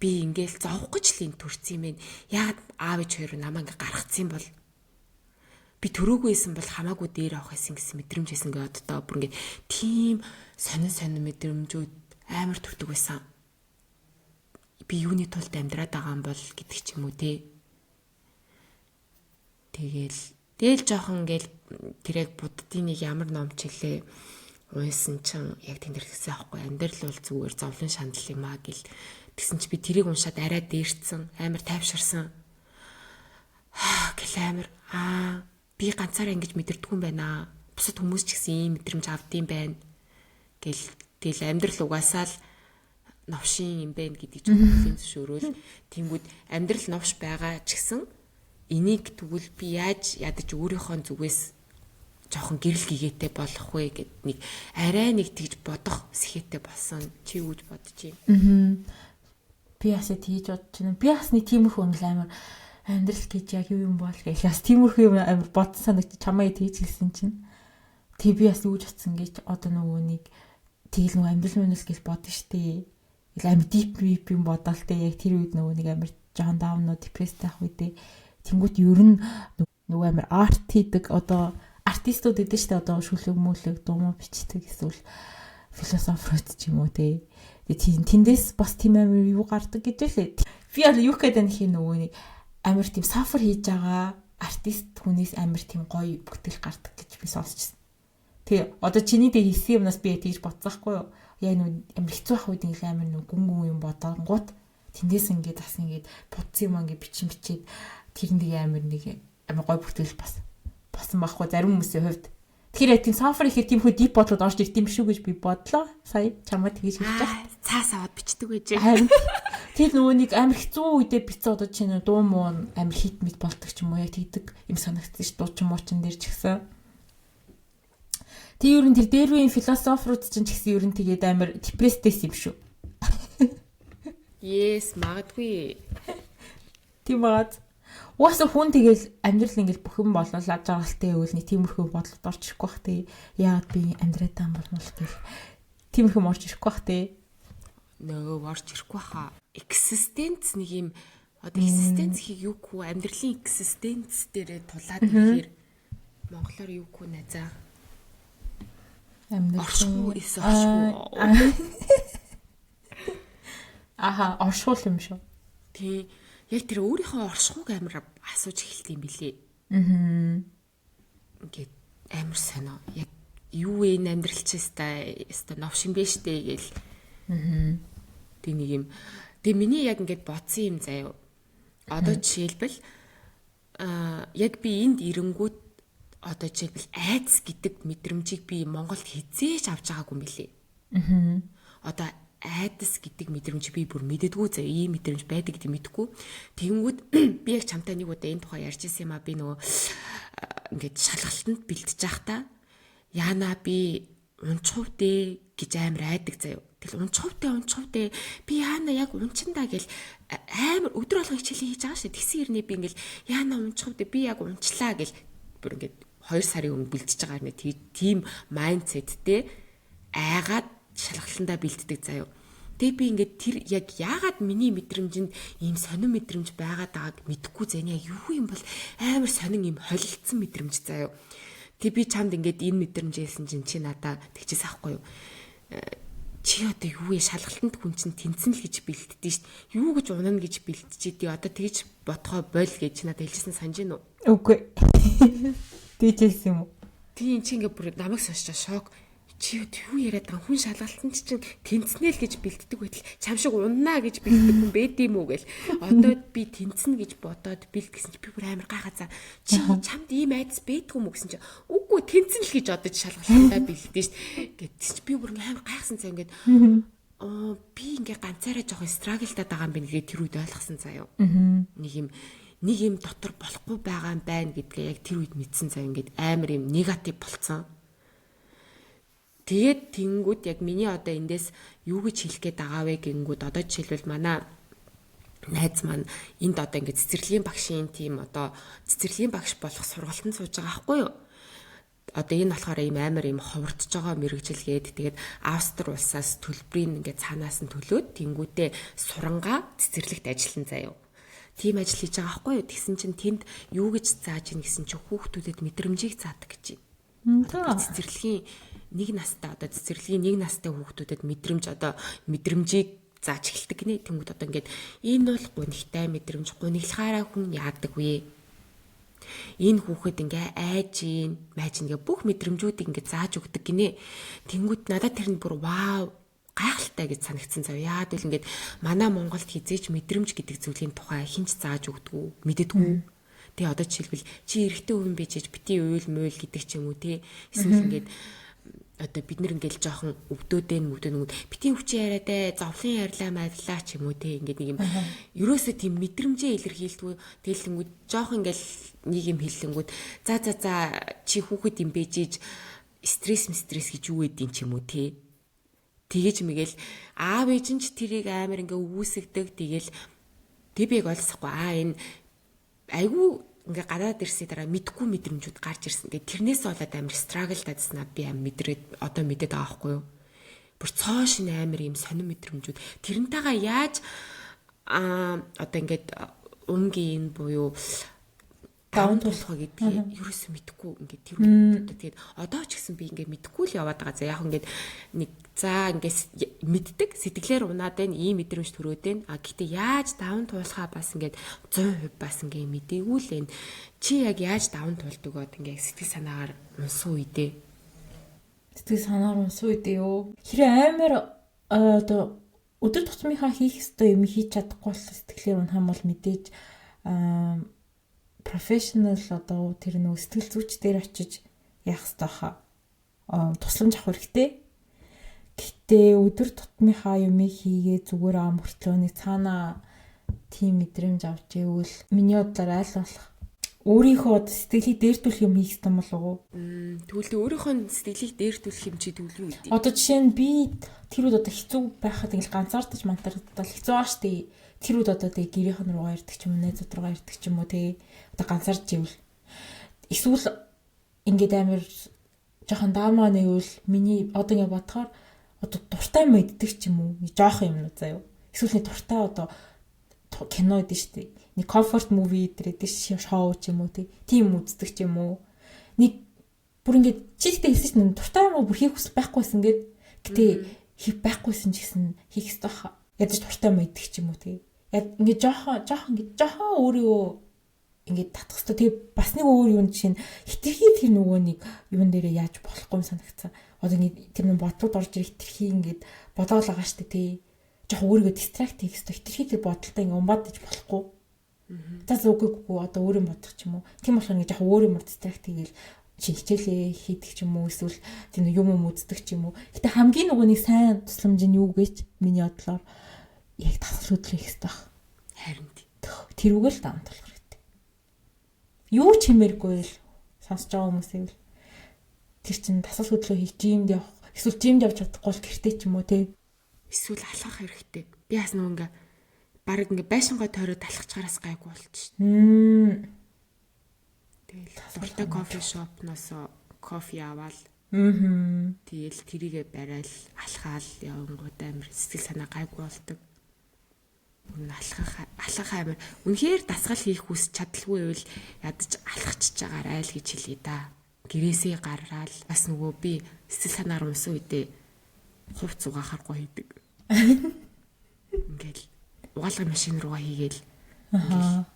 Би ингээл зовх гэж л энэ төрсөн юм байна. Яагаад аав ээж хоёр намайг ингээ гаргацсан бол би төрөөгүйсэн бол хамаагүй дээр авах гэсэн мэдрэмж байсан гэдэг одоо бүр ингээ тийм сонин мэдрэмжүүд амар төрдөг байсан. Би юуны тулд амьдраад байгаа юм бол гэдэг ч юм уу те. Тэгэл жоохон ингээл тэр яг буддын нэг ямар ном ч хэлээ унсан чинь яг тэмдэглэсэн аахгүй амьдрал бол зүгээр зовлон шанал юм аа гэл. Тэгсэн чи би тэрийг уншаад арай дээрцсэн, амар тайвширсан. Гэл амар би ганцаараа ингэж мэдэрдэггүй юм байна. Бусад хүмүүс ч гэсэн ийм мэдрэмж авдсан байна. Гэл тэгэл амьдрал угаасаа л новшин юм байна гэдгийг ч хөлийн зөвшөөрөөл. Тэнгүүд амьдрал новш байгаа ч гэсэн энийг тэгвэл би яаж ядаж өөрийнхөө зүгээс жоохон гэрэл гэгээтэй болох вэ гэд нэг арай нэг тэгж бодох сэхэттэй болсон. Чи юу гэж бодож байна? Би ясаа тийж бодож байна. Би бас нэг тиймэрхүү юм амар амьдрал гэж яг юу юм бол гэж бас тиймэрхүү юм амар бодсон санагч чамаа тийж хэлсэн чинь. Тэг би бас юу ч утсан гэж одоо нөгөө нэг тэгэл нөгөө амьдрал мөнөс гэж бодсон штеп. Амар deep юм бодоол тэ яг тэр үед нөгөө нэг амар жоон даунуу депресстэй ах үедээ тэнгуут ер нь нөгөө амар арт хийдэг одоо артистууд эдэн штэ одоо шүлэг мүлэг дуумаа бичдэг эсвэл философиуд ч юм уу те. Тэндээс бас тийм амар юу гардаг гэж лээ. Би яг юу гэдэг нь хий нөгөө нэг амар тийм сафар хийж байгаа артист хүнээс амар тийм гоё бүтээл гардаг гэж би сонсчихсан. Тэгээ одоо чиний дээр хийсэн юмнаас би тэгж бодсаахгүй юу? Яг нөгөө амар хэцүү ах үед ингээл амар нөгөө гүн юм бодонгууд тэндээс ингээд бас ингээд будсан юм ингээд бичээд тэрнийг амар нэг амар гоё бүтээл басан байхгүй зарим хүмүүсийн хувьд. Тэгэхээр тийм сафар ихээр тийм хөө дип бодлоод орж ирд юм шүү гэж би бодлоо. Сая чамаа тэгж хэлж байгаа. Цаас аваад бичдэг байж. Тэр нөгөө нэг амар хэцүү үедээ бичсэн одоо чинь дуу муу амар хит мэд болдог ч юм уу яг тэгдэг юм санагдсан ш дуу ч муучин дээр ч гэсэн. Тэг ер нь тэр дээрвийн философиуд чинь ч гэсэн ер нь тэгээд амар депресстэйс юм шүү. Yes, магадгүй. Тийм баад. Угаасаа хүн тэгэл амьдрал ингээл бүхэн болол аж аргалтай байвал нэг тиймэрхүү бодолд орж ирэхгүй бах тий. Яагаад би амьдраад таам болмол гэх тиймэрхүү орж ирэхгүй бах тий. Нөгөө орж ирэхгүй хаа. Existence нэг юм одоо existence-ийг юу гэх вэ? Амьдралын existence дээрээ тулаад ирэхээр монголоор юу гэх вэ найзаа? Оршихуй эс оршихуй. Аха, оршуул юм шүү. Тий. Яг тэр өөрийнхөө оршихуйг амар асууж эхэлт юм билээ. Ингээд амар сонио. Яг юу вэ амьдралчстай новшин бэ штэ гээл. Тэг нэг юм. Тэг миний яг ингээд бодсон юм заяа. Одоо жишээлбэл яг би энд ирэнгүүт одоо жишээлбэл айдас гэдэг мэдрэмжийг би Монголд хизээж авч байгаагүй юм билээ. Одоо айдас гэдэг мэдрэмж би бүр мэддэггүй заа. Ийм мэдрэмж байдаг гэдэг мэдгүй. Тэгэнгүүт би яг чамтай нэг удаа энэ тухай ярьж ирсэн юм а. Би нөгөө ингээд шалгалтанд бэлдэж байхдаа яана би унчхувдээ гэж амар айдаг заа. Тэгэл унчхувдээ би яана яг унчиндаа гэл амар өдөр болгон хичээлээ хийж байгаа шээ. Тэгсэн хэрнээ би ингээл яана унчхувдээ би яг унчлаа гэл бүр ингээд 2 сарын өмнө бэлдэж байгаа нэ тийм майндсеттэй айгаад шалгалтандаа бэлддэг заяа. Тэгээ би ингээд тэр яг яагаад миний мэдрэмжинд ийм сонин мэдрэмж байгаад байгааг мэдэхгүй зэний юу юм бол амар сонин ийм холилдсон мэдрэмж заяа. Тэгээ би чамд ингээд энэ мэдрэмж хэлсэн чинь чи надаа тэгчээс аахгүй юу? Чи одоо юу вэ шалгалтанд хүн чинь тэнцэн л гэж бэлддэж шít. Юу гэж унана гэж бэлдэж идэв. Одоо тэгж ботхоо бойл гэж чи надад хэлжсэн санаж гинөө. Үгүй. Тэгжсэн юм уу? Тийм чи ингээд бүр намайг сонсчоо шок. Чи юу яриад байгаа хүн шалгалтанд чинь тэнцнэ л гэж бэлддэг байтал чам шиг уннаа гэж бэлддэг хүн байд юм уу гэл. Одоо би тэнцнэ гэж бодоод бэлд гэсэн чи би бүр амар гайхацаа. Чи чамд ийм айдас байдгүй юм уу гэсэн чи үгүй тэнцэн л гэж бодож шалгалтандаа бэлдэж шít. Гэт чи би бүр амар гайхсан цаа ингээд би ингээ ганцаараа жоох страглдаад байгаа юм би нэгээ тэр үед ойлгосон заяа. Нэг юм дотор болохгүй байгаа юм байна гэдгээ яг тэр үед мэдсэн цаа ингээд амар юм негатив болцсон. Тэгээд тэнгүүд яг миний одоо эндээс юу гэж хэлэх гээд байгаа вэ гингүүд одоо жишээлбэл манай найз маань энд одоо ингээд цэцэрлэгийн багшийн тийм одоо цэцэрлэгийн багш болох сургалтанд сууж байгаа байхгүй юу? Одоо энэ болохоор ийм амар ийм ховордож байгаа мэрэгжилгээд тэгээд Австри улсаас төлбөрийн ингээд цаанаас нь төлөөд тэнгүүдээ сурангаа цэцэрлэгт ажиллана заяа. Тийм ажил хийж байгаа байхгүй юу? Тэгсэн чинь тэнд юу гэж зааж ийн гэсэн чинь хүүхдүүдэд мэдрэмжийг заадаг гэж байна. Цэцэрлэгийн нэг настай одоо цэцэрлэгийн нэг настай хүүхдүүдэд мэдрэмжийг зааж эхэлдэг гинэ. Тэнгүүд одоо ингээд энэ бол гунигтай мэдрэмж гуниглахаараа хүн яадаг вэ? Энэ хүүхэд ингээ айж ийн майж ингээ бүх мэдрэмжүүдийг ингээ зааж өгдөг гинэ. Тэнгүүд надад тэр нь бүр вау гайхалтай гэж санагдсан зав. Яад бол ингээд манай Монголд хизээч мэдрэмж гэдэг зүйлийн тухай хинч зааж өгдөггүй мэддэггүй. Тэгээ одоо жишээлбэл чи эрэгтэй хүн байж бити уйл муйл гэдэг ч юм уу те. Эсвэл ингээд одоо бид нэр ингээл жоохон өвдөөдөө бити өвчи яриадэ зовлон ярьлаа майдлаа ч юм уу те. Ингээд нэг юм ерөөсөө тийм мэдрэмжээ илэрхийлдэггүй. Тэгэлэнгүүд жоохон ингээл нэг юм хэллэнгүүд за чи хүүхэд юм бэжиж стресс гэж юу гэдэг юм ч юм уу те. Тэгэж мэгэл аав ээж нь ч тэрийг амар ингээ өвөөсгдөг. Тэгэл тэбийг олсохгүй энэ айгүй ингээ гадаад ирсний дараа мэдхгүй мэдрэмжүүд гарч ирсэн. Тэгээ тэрнээс болоод амар страгл дадснаа би амар мэдээд байгаа байхгүй юу. Бүр цоо шин амар юм сонир мэдрэмжүүд. Тэрнтэйгээ яаж одоо ингээд өмгийн буюу даун тулах гэдгийг ерөөсөө мэдэхгүй ингээд тэр үед тэгээд одоо ч гэсэн би ингээд мэдэхгүй л яваад байгаа. За яг ингээд нэг ингээд мэддэг сэтгэлээр унаад байна ийм мэдрэмж төрөөд байна. Гэхдээ яаж даун туулахаа бас ингээд 100% бас ингээд мэдээгүй л энэ чи яг яаж даун туулдаг гоод ингээд сэтгэл санаагаар унсан үедээ сэтгэл санаагаар унсан үедээ юу хэрэг амар одоо өдөр тутмынхаа хийх ёстой юм хийж чадахгүй бол сэтгэлээр унахын бол мэдээж профешнл одоо тэр нэг сэтгэл зүйч дээр очиж яах ёстой хаа тусламж авах хэрэгтэй. Гэтэ өдөр тутмынхаа юмыг хийгээ зүгээр мөртлөө нэг цаана тийм мэдрэмж авч ивэл миний бодлоор аль болох өөрийнхөө сэтгэлийг дээрдүүлэх юм хийх юм болов уу? Тэгвэл өөрийнхөө сэтгэлийг дээрдүүлэх юм чи тэгвэл юу гэдэг? Одоо жишээ нь би тэр үед одоо хэцүү байхад ингээл ганцаардаж мантардал хэцүү аа штэ. Тэр үед одоо тэг гэрийнхэн руугаа ирдэг ч юм уу, найзууд руугаа ирдэг ч юм уу те. Одоо ганцаарч ивэл эсвэл ингээд амар жоохон даамаа нэгвэл миний одоо ингэ бодохоор одоо дуртай мэддэг ч юм уу, жоох юм уу заяа. Эсвэл нэг дуртай одоо кино гэдэг штэ. Нэг comfort movie гэдэг шоу ч юм уу тийм үздэг ч юм уу. Нэг бүр ингээд чигтэй хэлсэн чинь дуртай юм уу бүр хийх хүсэл байхгүйсэн гээд гэтээ хийх байхгүйсэн ч гэсэн хийх ёстой хаа. Ядаж дуртай мэддэг ч юм уу тий. Ингээд жоохон өөрийгөө ингээд татах хэрэгтэй. Тэгээ бас нэг өөр юм жишээ нь хитрхи тэр нөгөө нэг юун дээрээ яаж болохгүй юм санагцсан. Одоо ингээд тэр нэг бодлууд орж ирэх хитрхи ингээд бодоол байгаа штэ тий. Жоохон өөрийгөө дистракт хийх хэрэгтэй. Хитрхи тэр бодолтой ингээд умбадаж болохгүй. За зүггүй одоо өөрөө бодох ч юм уу. Тийм болохоор нэг жоохон өөрөө мөр дистракт хийгээл хичээлээ хийдэг ч юм уу эсвэл тийм юм үздэг ч юм уу. Гэтэ хамгийн нөгөө нэг сайн тусламж нь юу гэж миний бодлоор яг дасгал хөдлөх хэрэгтэй баг. Харин тэрүүгээр л даамт болох хэрэгтэй. Юу ч хэмээргүй л сонсож байгаа хүмүүсээ л тэр чин дасгал хөдлөө хийж жимд явах эсвэл жимд явж чадахгүй л гэртээ ч юм уу те. Эсвэл алхах хэрэгтэй. Би бас нөгөө ингээ бараг ингээ байшингой тойроод алхачгаараас гайгүй болчих. Тэгэл дуртай кофе шопноос кофе аваад тэгэл тэрийгэ барайл алхаал явангууд амир сэтгэл санаа гайгүй болдог. Алхах амир үнэхээр дасгал хийх хүсч чадалгүй байвал ядаж алхачихж байгаарай л гэж хэлье да. Гэрээсээ гараад бас нөгөө би сэтгэл санаар унсан үедээ хувц угаахаргүй хийдэг. Ингээл угаалгын машин руугаа хийгээл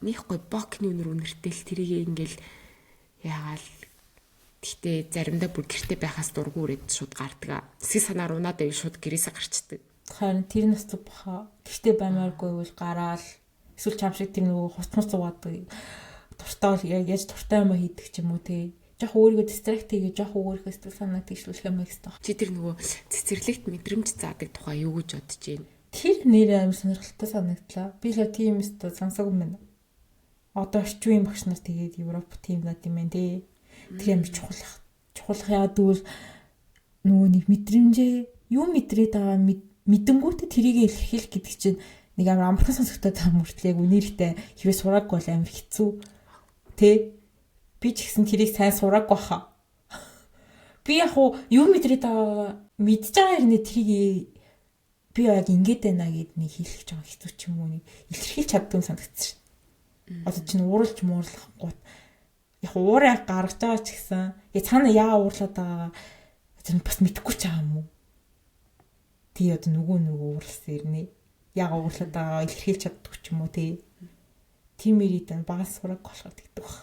нийхгүй бокны үнэр үнэртэл тэрийг ингээл яагаал гэхдээ заримдаа бүр гэрте байхаас дургу үрээд шууд гардаг. Сэтгэл санаар унаад байвал шууд гэрээсээ гарчдаг. Харин тэр нас баха гэрте баймааргүй бол гараал эсвэл чам шиг тэр нөгөө хуцмас угаадаг. Дуртай яаж дуртай юм хийдэг ч юм уу те. Жохоо өөрийгөө дистракт хийгээ жохоо өөрийнхөө сэтгэл санааг тэгшлүүлэх юм гэсэн. Чи тэр нөгөө цэцэрлэгт мэдрэмж заадаг тухай юу гэж бодож байна? Тэр нэр амар сонирхолтой санагдлаа. Би л тийм өстө сонсоогүй юм байна. Одоо орчуугийн багш нар тэгээд Европ тийм над юм байна те. Тэр амар чухалх яадаг бол нөгөө нэг мэдрэмжээ юу мэдрээд байгаа мэдэнгүүтээ тэрийг илэрхийлэх гэдэг чинь нэг амар амархан сонсогдоод байгаа мөртлөө яг үнээрээ хэвээ сураагүй бол амар хэцүү те. Би ч гэсэн тэрийг сайн сураагүй хаа. Би яг юу мэдрээд байгаа мэдж байгаа хэрнээ тэрийг би яг ингэж байна гэд нэг хэлэх гэж байгаа хэцүү ч юм уу нэг илэрхийлж чаддгүй санагдсан шин. Одоо чинь ууралж муурлахгүй яг уураа гаргаж байгаа ч гэсэн яг цаана яа уурлаад байгаа тэр бас мэдэхгүй ч байгаа юм уу. Тий одоо нөгөө ууралсан ирнэ. Яга уурлаад байгаа илэрхийлж чаддгүй ч юм уу тий. Тийм ирээд багаас сураг болохоор тэгдэг баг.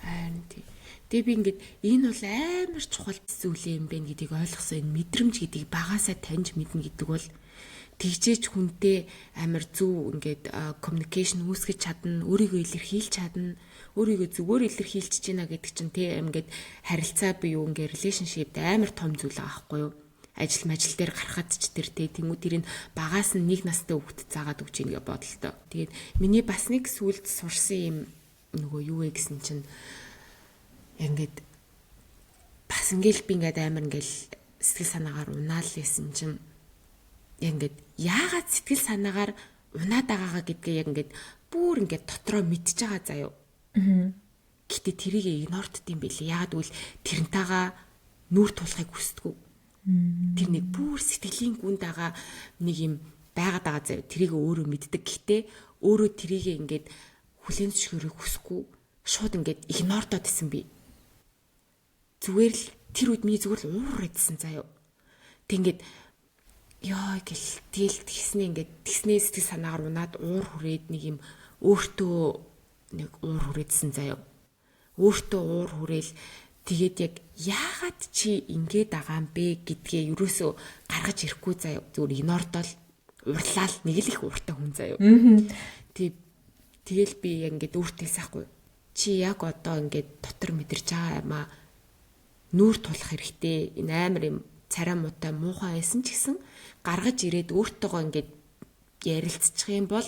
Харин тий. Тэгээ би ингээд энэ бол амар чухал зүйл юм байна гэдгийг ойлгосон. Энэ мэдрэмж гэдгийг багаасаа таньж мэднэ гэдэг бол тэгжээч хүнтэй амар зөв ингээд communication үүсгэж чадна, өөрийгөө илэрхийлж чадна, өөрийгөө зүгээр илэрхийлж чийна гэдэг чинь тий ингээд харилцаа бий юу ингээд relationship амар том зүйл байгаа байхгүй юу? Ажил дээр гарахад ч тэр тий тэнгуү тэрийг багаас нь нэг настай хүүхдэд заагаад өгч ийн гэж бодолтой. Тэгээд миний бас нэг сүлд сурсан юм нөгөө юу вэ гэсэн чинь ингээд бас ингээл би ингээд амар ингээл сэтгэл санаагаар унаал лээсэн чинь ингээд яагаад сэтгэл санаагаар унаад байгаагаа гэдгээ яг ингээд бүр ингээд дотроо мэдчихэж байгаа заяо. Гэтэ тэрийг игнордд юм билээ. Яагаад гэвэл тэрнтэйгээ нүүр тулахыг хүсдэггүй. Тэр нэг бүр сэтгэлийн гүнд байгаа нэг юм байгаад байгаа заяо. Тэрийг өөрөө мэддэг. Гэтэ өөрөө тэрийг ингээд хүлээн зөвшөөрөх хүсэхгүй шууд ингээд игнордод исэн би. Зүгээр л тэр үед миний зүгээр л уур идсэн заяо. Тэг ингээд ёо гэл тэгэл тэгснээ сэтгэл санаагаар унаад уур хүрээд нэг юм өөртөө нэг уур хүрээдсэн заяо. Өөртөө уур хүрээл тэгээд яг яагаад чи ингэж байгаа юм бэ гэдгээ юусоо гаргаж ирэхгүй заяо. Зүгээр игнордол урлал нэг л их ууртай хүн заяо. Тэгэл би яг ингээд өөртөө хэлсэхгүй. Чи яг одоо ингээд дотор мэдэрч байгаа юм аа. Нүүр тулах хэрэгтэй. Энэ амар юм царай муутай муухай байсан ч гэсэн гаргаж ирээд өөртөөгөө ингээд ярилцчих юм бол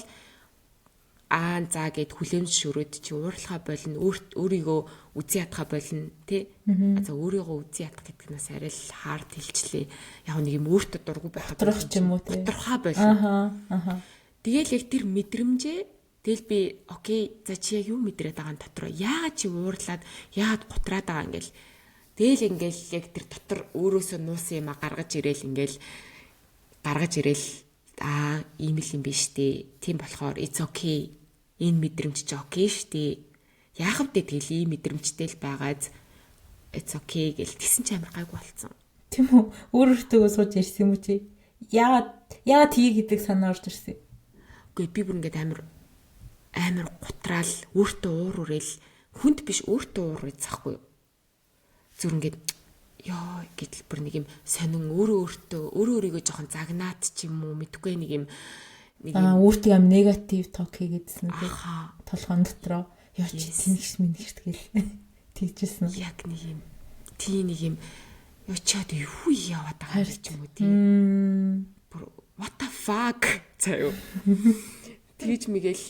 за гэд хүлэмжшөрөөд чи уурлахаа болно, өөрийгөө үзий ядхаа болно тий. За өөрийгөө үзий ядах гэдэг нь бас арай л хард хэлчлээ. Яг нэг юм өөртөө дургу байхад Доторх ч юм уу тий. Доторхоо болно. Аха. Тэгэл яг тэр мэдрэмжээ тэгэл би окей за чи яг юу мэдрээд байгаа нь дотроо яагаад чи уурлаад яагаад гутраад байгаа ингээл тэгэл ингээл яг тэр дотор өөрөөсөө нуусан юм гаргаж ирээл ийм л юм биш үү. Тийм болохоор it's okay. Энэ мэдрэмж чи окей штэ. Яах вэ тэгэл ийм мэдрэмжтэй л байгааз it's okay гэл тэгсэн чи амар гайгүй болцсон. Тийм үү? Өөрөөсөө сууж ярьсан юм уу чи? Яагаад тгий гэдэг санаа орж ирсэн? Үгүй би бүр ингээд амар гутраал өөртөө уур урээл хүнд биш өөртөө уур урэ захгүй юу. Зүр ингээд ёо гэдэл бүр нэг юм сонин өөрийгөө жоохон загнаад ч юм уу мэдгүй нэг юм өөртөө ам негатив ток хийгээдсэн үү? Толгойн дотроо ёо чи тэнэгс минэгт гэл тийжсэн үү? Яг нэг юм ёо чад юу яваад байгаа ч юм уу тийм. Бүр what the fuck заяа. Тэгж мэгэл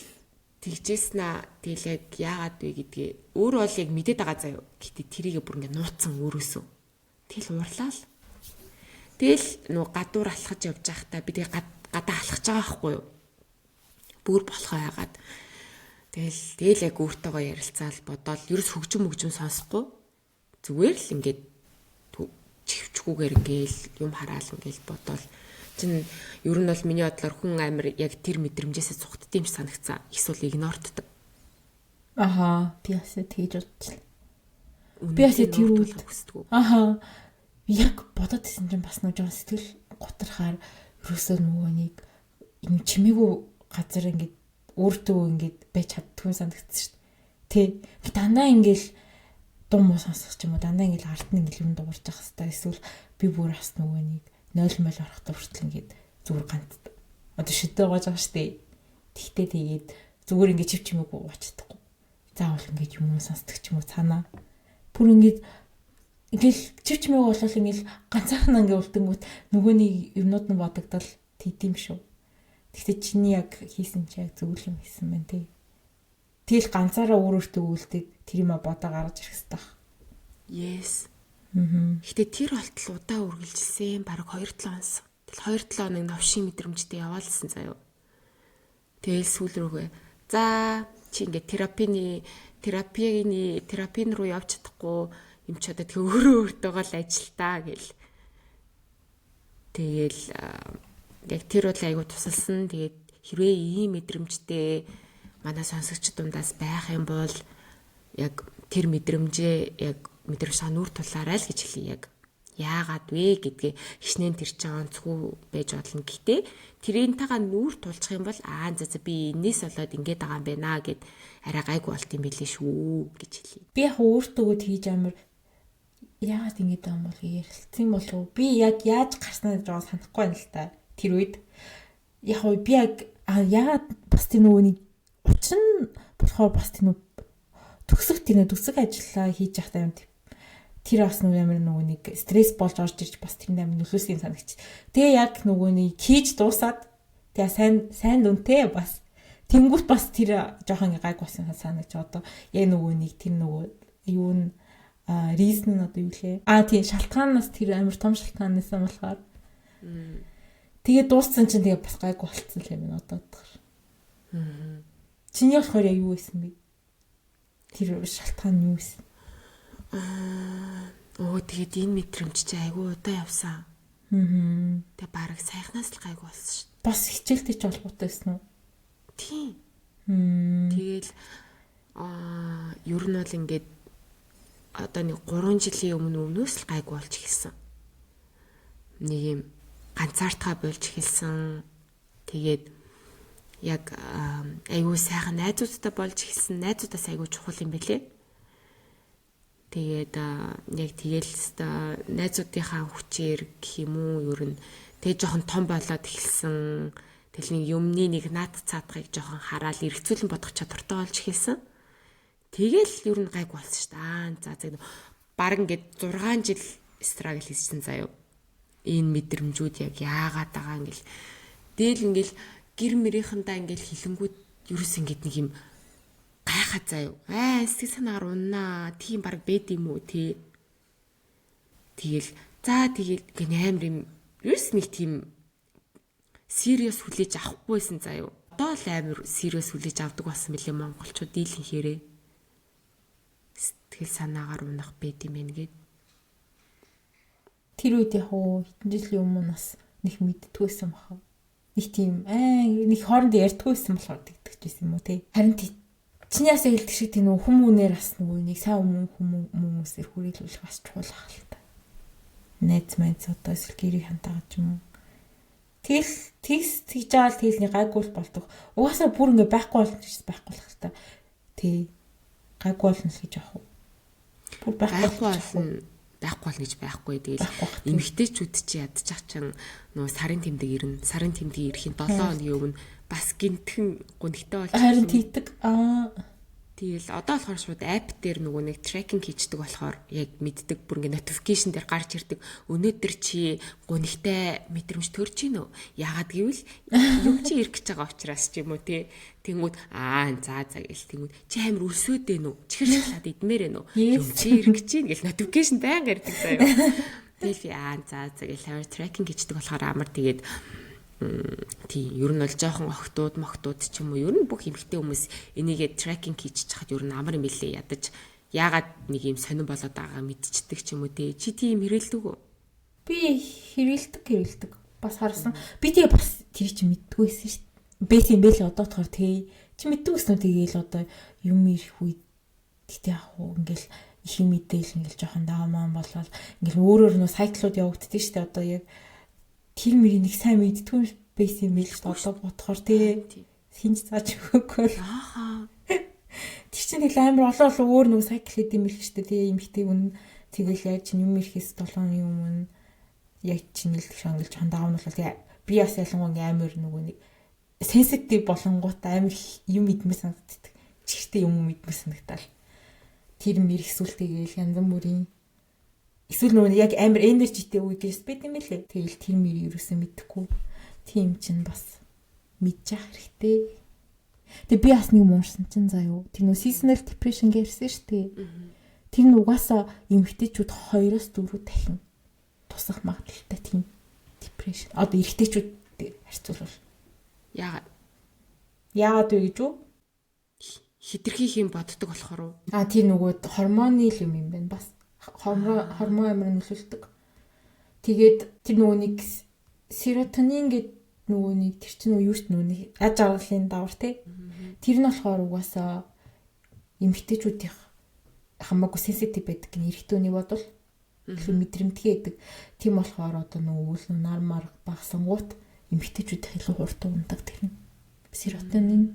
тэгжээснаа тэгэл яг яагаад вэ гэдгээ өөрөө бол яг мэдээд байгаа заяа. Гэтэ тэрийгэ бүр ингээд нууцсан өөрөөсөө. Тэгэл уурлаа л. Тэгэл нөө гадуур алхаж явж байхдаа би тэгээ гадаа алхаж байгаа байхгүй юу. Бүр болохоо яагаад. Тэгэл яг өөртөөгөө ярилцаал бодоол ерөөс хөгжим сонсохгүй. Зүгээр л ингээд чивчгүүгээр ингээл юм хараал ингээл бодоол. Чин ер нь бол миний бодлоор хүн амир яг тэр мэдрэмжээсээ цухтд юм санагцсан. Эсвэл игнорддаг. Аха, би ясаа тэгж бодчихлаа. Би ясаа тэр үед хүсдэг. Аха. Яг бодоод исэн чинь бас нэг жоо сэтгэл готрахаар ерөөсөө нөгөө нэг юм чимээгүй газар ингээд өөртөө ингээд байж чаддгүй санагдсан шүү дээ. Тэ. Дандаа ингээл дум уу сонсох ч юм уу дандаа ингээл ард нь ингээл юм дуурж явах хэвээр эсвэл би бүр бас нөгөө нэг 0 мэл орохтой хүртэл ингээд зүгээр ганц одоо шидээ гоож байгаа шүү дээ. Тэгтээ тэгээд зүгээр ингээд чив чимээгүй уучдаггүй. Заавал ингээд юм сонсдог ч юм уу цаанаа. Бүр ингээд ингээл чив чимээгүй болол ингээл ганцаархан ингээд үлдэнгүүт нөгөө нэг юмнууд нь бодогдол тийдэм шүү. Тэгтээ чиний яг хийсэн чи яг зөв юм хийсэн байна тий. Тэгэл ганцаараа өөрөөсөө үлдээд тэр юм бодоо гаргаж ирэх хэрэгтэй баг. Yes. Гэтэ тэр болтол удаа үргэлжилсэн баг 2-7 хоног. Тэгэл 2-7 хоног новшийн мэдрэмжтэй яваалсан заяа. Тэгэл сүүл рүүгээ за чи ингээд терапийн руу явж чадахгүй юм ч одоо тэг өөртөөгөө л ажилтаа гэл. Тэгэл яг тэр бол айгу тусалсан. Тэгээд хэрвээ ийм мэдрэмжтэй манай сонсогч дундаас байх юм бол яг тэр мэдрэмжээ яг мэдрэмж сануур тулаарай л гэж хэлье яг. Яагаад вэ гэдгээ хичнээн тэр чинь онцгүй байж болно. Гэтэ тэрийнтэйгээ нүүр тулчих юм бол за би энэс болоод ингэж байгаа юм байна гэд арай гайгүй болт юм билээ шүү гэж хэлье. Би яг өөртөө тэгж амар яагаад ингэж байгаа юм бол ярилцсан болов уу? Би яг яаж гарснаа жоо санахгүй байна л та. Тэр үед яг би яг яагаад бас тэр нөгөө нэг учин болохоор бас тэр төгсөг ажиллаа хийж явахдаа юм тэр бас нөгөө амар нөгөө нэг стресс болж орж ирж бас тэр амар нөлөөсөн санагч. Тэгээ яг нөгөө нэг хийж дуусаад тэгээ сайн дүнтэй бас тэнгуут бас тэр жоохон гайгүйсэн санагч одоо яг нөгөө нэг тэр нөгөө юу н reason нь одоо юу лээ. Тийм шалтгаанаас тэр амар том шалтгаанаас болохоор тэгээ дууссан чинь тэгээ бас гайгүй болцсон л юм одоо бодохоор. Чиний болохоор яг юу байсан бэ? Тэр шалтгаан юу байсан? Тэгээд энэ мэдрэмж чи айгүй удаа явсан. Тэгээ бараг сайхнаас л гайгүй болсон шүү дээ. Бас хичээлтэй ч холбоотой байсан уу? Тийм. Тэгэл ер нь бол ингээд одоо нэг 3 жилийн өмнөөс л гайгүй болж эхэлсэн. Нэг юм ганцаардхаа болж эхэлсэн. Тэгээд яг айгүй сайхан найзуудтай болж эхэлсэн. Найзуудаас айгүй чухал юм байлээ. Тэгээд яг тэгэл найзуудынхаа хүчээр гэх юм уу ер нь тэг жоохон том болоод эхэлсэн. Тэгэл нэг юмны нэг наад цаатгыг жоохон хараал эргцүүлэн бодох чадвартай болж эхэлсэн. Тэгэл ер нь гайг болсон шүү дээ. Баг ингээд 6 жил страгл хийсэн заяа. Энэ мэдрэмжүүд яг яагаад байгаа ингээл. Тэгэл ингээл гэр мөрийнхандаа ингээл хилэнгүүд ерөөс ингэж нэг юм гайхаа заяа. Сэтгэл санаагаар уннаа. Тийм баг бэд юм уу тий. Тэгэл гэн амар юм ерөөс нэг тийм serious хүлээж авахгүйсэн заяа. Одоо л амар serious хүлээж авдаг болсон мөлий монголчууд дийлэнхээрээ. Сэтгэл санаагаар унах бэд юм ээ гээд. Тэр үед яг хэдэн жилийн өмнө бас нэг мэдтгүйсэн баха. Нэг тийм нэг хооронд ярьдгүйсэн болохоор тэгдэгчсэн юм уу те. Харин чиний ясаа хэлдэг шиг тийм хүмүүнээр бас нэг сайн хүмүүсээр хүрээлүүлэх бас чухал ах л та. Найз одоо эсвэл гэрийг хантаагаад юм уу. Тэгж жаал тэглний гайгүй болдог. Угаасаа бүр ингээ байхгүй болно гэж байхгүй л та. Тий. Гайгүй болно гэж яах вэ? Бүр байхгүй болно гэж байхгүй. Тэгэл эмэгтэйчүүд чи ядчих чинь нөө сарын тэмдэг ирнэ. Сарын тэмдэг ирэхийн 7 хоногийн өмнө бас гинтхэн гүнхтэй болж харин тэгдэг. Тэгэл одоо болохоор шууд app дээр нөгөө нэг tracking хийдэг болохоор яг мэддэг бүр ингээ notification дээр гарч ирдэг. Өнөөдөр чи гүнхтэй мэдрэмж төрж гинөө. Яагаад гэвэл юм чи ирэх гэж байгаа учраас ч юм уу тий. Тэнгүүд за гэл тэнгүүд чи амар өсөөд ээ нөө. Чихэр шалаад идмээр ээ нөө. Юм чи ирэх гэж гин гэл notification байнга ирдэг заяа. Тэгэл за гэл tracking хийдэг болохоор амар тэгээд тий ер нь бол жоохон охтууд ч юм уу ер нь бүх эмэгтэй хүмүүс энийгээ трекинг хийж чахад ер нь амар юм билээ ядаж яагаад нэг юм сонирн болоод байгаа мэдчихдэг ч юм уу тий чи тийм хэрэлдэг үү? Би хэрэлдэг бас харсан. Би тэгээ бас тэр чи мэддгүйсэн шүү дээ. Бэс юм бэ л одоо тохор тий чи мэддгүйсэн үү тэгээл одоо юм ирэх үед тэгтээ яах вэ ингээл их юм мэдээл ингээл жоохон даамаа болвол ингээл өөрөөр нөө сайклууд явагддаг шүү дээ одоо яг тэр мөрийг нэг сайн мэдтгүй байсан юм биш одоо бодохоор тий хинж зааж өгөхгүй. Тэр чинь тэгэл амар олон өөр нэг сайкл гэдэг юм их шүү дээ тий эмхтэй үн тэгэл яаж юм ирэхээс 7 оны өмнө яг чинь л шангилж хандаав нь бол тий би бас ялангуяа амар нөгөө нэг сенситив болонгууд амар юм идмээ санагддаг. Чихтэй юм идмээ санагдал. Тэр мэр эсвэл тэгэл янз бүрийн эсвэл нөгөө яг амар энержитэй үеигээс бид юм лээ. Тэгэл тэр мэр юусэн мэдэхгүй. Тийм чинь бас мэдчих хэрэгтэй. Тэгээ би бас нэг уурсан чинь заяа. Тэр нөгөө seasonal depression гэсэн шүү дээ. Тэр нь угаасаа эмэгтэйчүүд 2-4 дахин тусах магадлалтай тийм depression. Одоо эрэгтэйчүүд харьцуулбал яагаад вэ гэж үү? Хитрхи юм боддог болохоор уу? Тэр нөгөө гормоны юм байна бас. Хормон амар нөлөөлдөг. Тэгээд тэр нөгөө нэг серотонин гэдэг нөгөө нэг тэр чинь юурт нөгөө нэг аж аргалын давар тий. Тэр нь болохоор угаасаа эмэгтэйчүүдийн хамаагүй сенситив байдаг гэх эрэгтөөний бодвол илүү мэдрэмтгий байдаг. Тийм болохоор одоо нөгөө үйл нар марга багсангуут эмэгтэйчүүд илүү хурдан ундаг тэр нь серотонин.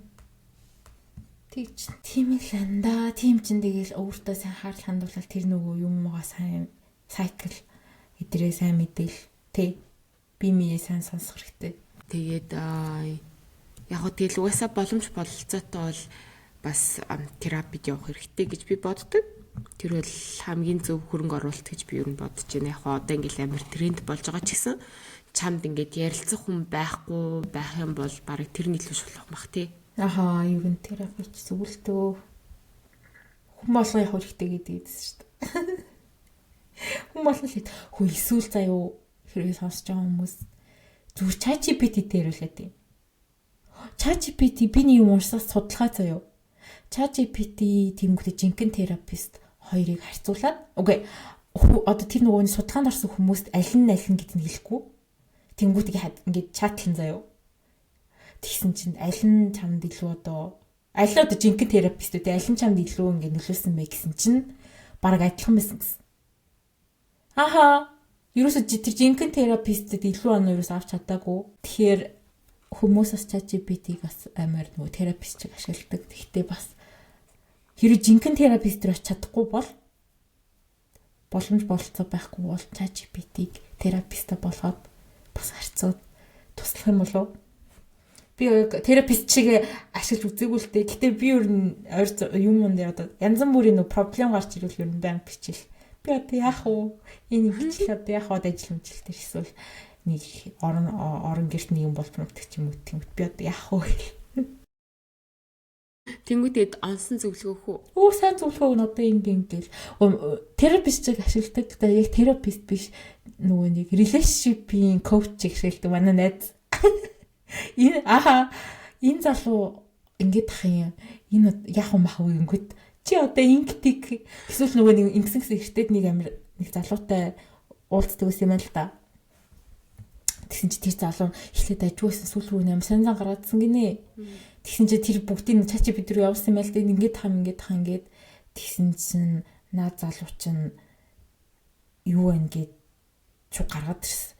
Тийм л анда. Тийм ч тэгэл өөртөө сайн харал хандуулаад тэр нөгөө юмгаа сайн сайкл эдрээ сайн мэдээл тий. Би мие сайн сонсох хэрэгтэй. Тэгээд яг гоо тэгэл угаасаа боломж бололцоотой бол бас терапид явах хэрэгтэй гэж би боддог. Тэр бол хамгийн зөв хөрөнгө оруулалт гэж би юу бодож байна. Яг одоо ингээл амар тренд болж байгаа ч гэсэн чамд ингээд ярилцах хүн байхгүй байх юм бол барыг тэр нь илүү шулах бах тий. Юу гэн терапич зүгэлтөө хүн болгоо явах хэрэгтэй гэдэг юм шүү дээ. Хүн болгоо л хөө эсвэл заяа хэрэг сонсож байгаа хүмүүс зүгээр ChatGPT дээр үлээ тийм. ChatGPT биний юм уурсаас судалгаа заяа. ChatGPT тэмгүүт жинхэнэ терапист хоёрыг харьцуулаад одоо тэр нөгөөний судалгаанд орсон хүмүүст аль нь гэдэг нь хэлэхгүй. Тэнгүүт ингээд чатлан заяа. Тэгсэн чинь аль нь чамд илүү одоо жинхэнэ терапистүүд аль нь чамд илүү ингэ нөлөөсөн бэ гэсэн чинь бараг адилхан байсан гэсэн. Ерөөсө тэр жинхэнэ терапистүүд илүү оноо ерөөс авч чадаагүй. Тэгэхээр хүмүүсээс ChatGPT-г бас амар нөгөө терапист чиг ашигладаг. Гэхдээ бас хэрэг жинхэнэ терапист төр очиж чадахгүй бол боломж болцоо байхгүй бол ChatGPT-г терапист болгоод бас харьцаад туслах юм болов. Би терапист чиг ашиглаж үзээгүй л дээ. Гэтэ би ер нь юм дээр одоо янз бүрийн нөө проблем гарч ирвэл ер нь банк бичил. Би одоо яах вэ? Энэ бичил одоо яах вэ ажил мэлтэй эсвэл нэг орон гэрт нэг юм болж магадгүй ч юм уу. Би одоо яах вэ? Тэнгүүтээд онсон зөвлөгөөх үү? Оо сайн зөвлөгөө нь одоо ингээл терапистийг ашигладаг. Та яг терапист биш нөгөө нэг relationship-ийн коуч ашигладаг манай найз. Энэ залуу ингээд ах юм. Энэ яг юм ах уу ингээд чи одоо инктиг эсвэл нөгөө нэг ингэсэн ихтэйд нэг амир нэг залуутай уулздаг ус юм л да. Тэгсэн чи тэр залуу эхлээд ажигүйсэн сүүл рүү амар сайн гаргаадсан гинэ. Тэгсэн чи тэр бүгдийг чачи бид рүү явуулсан байл да ингээд тэгсэн чин наад залуу чинь юу вэ гээд чу гаргаад ирсэн.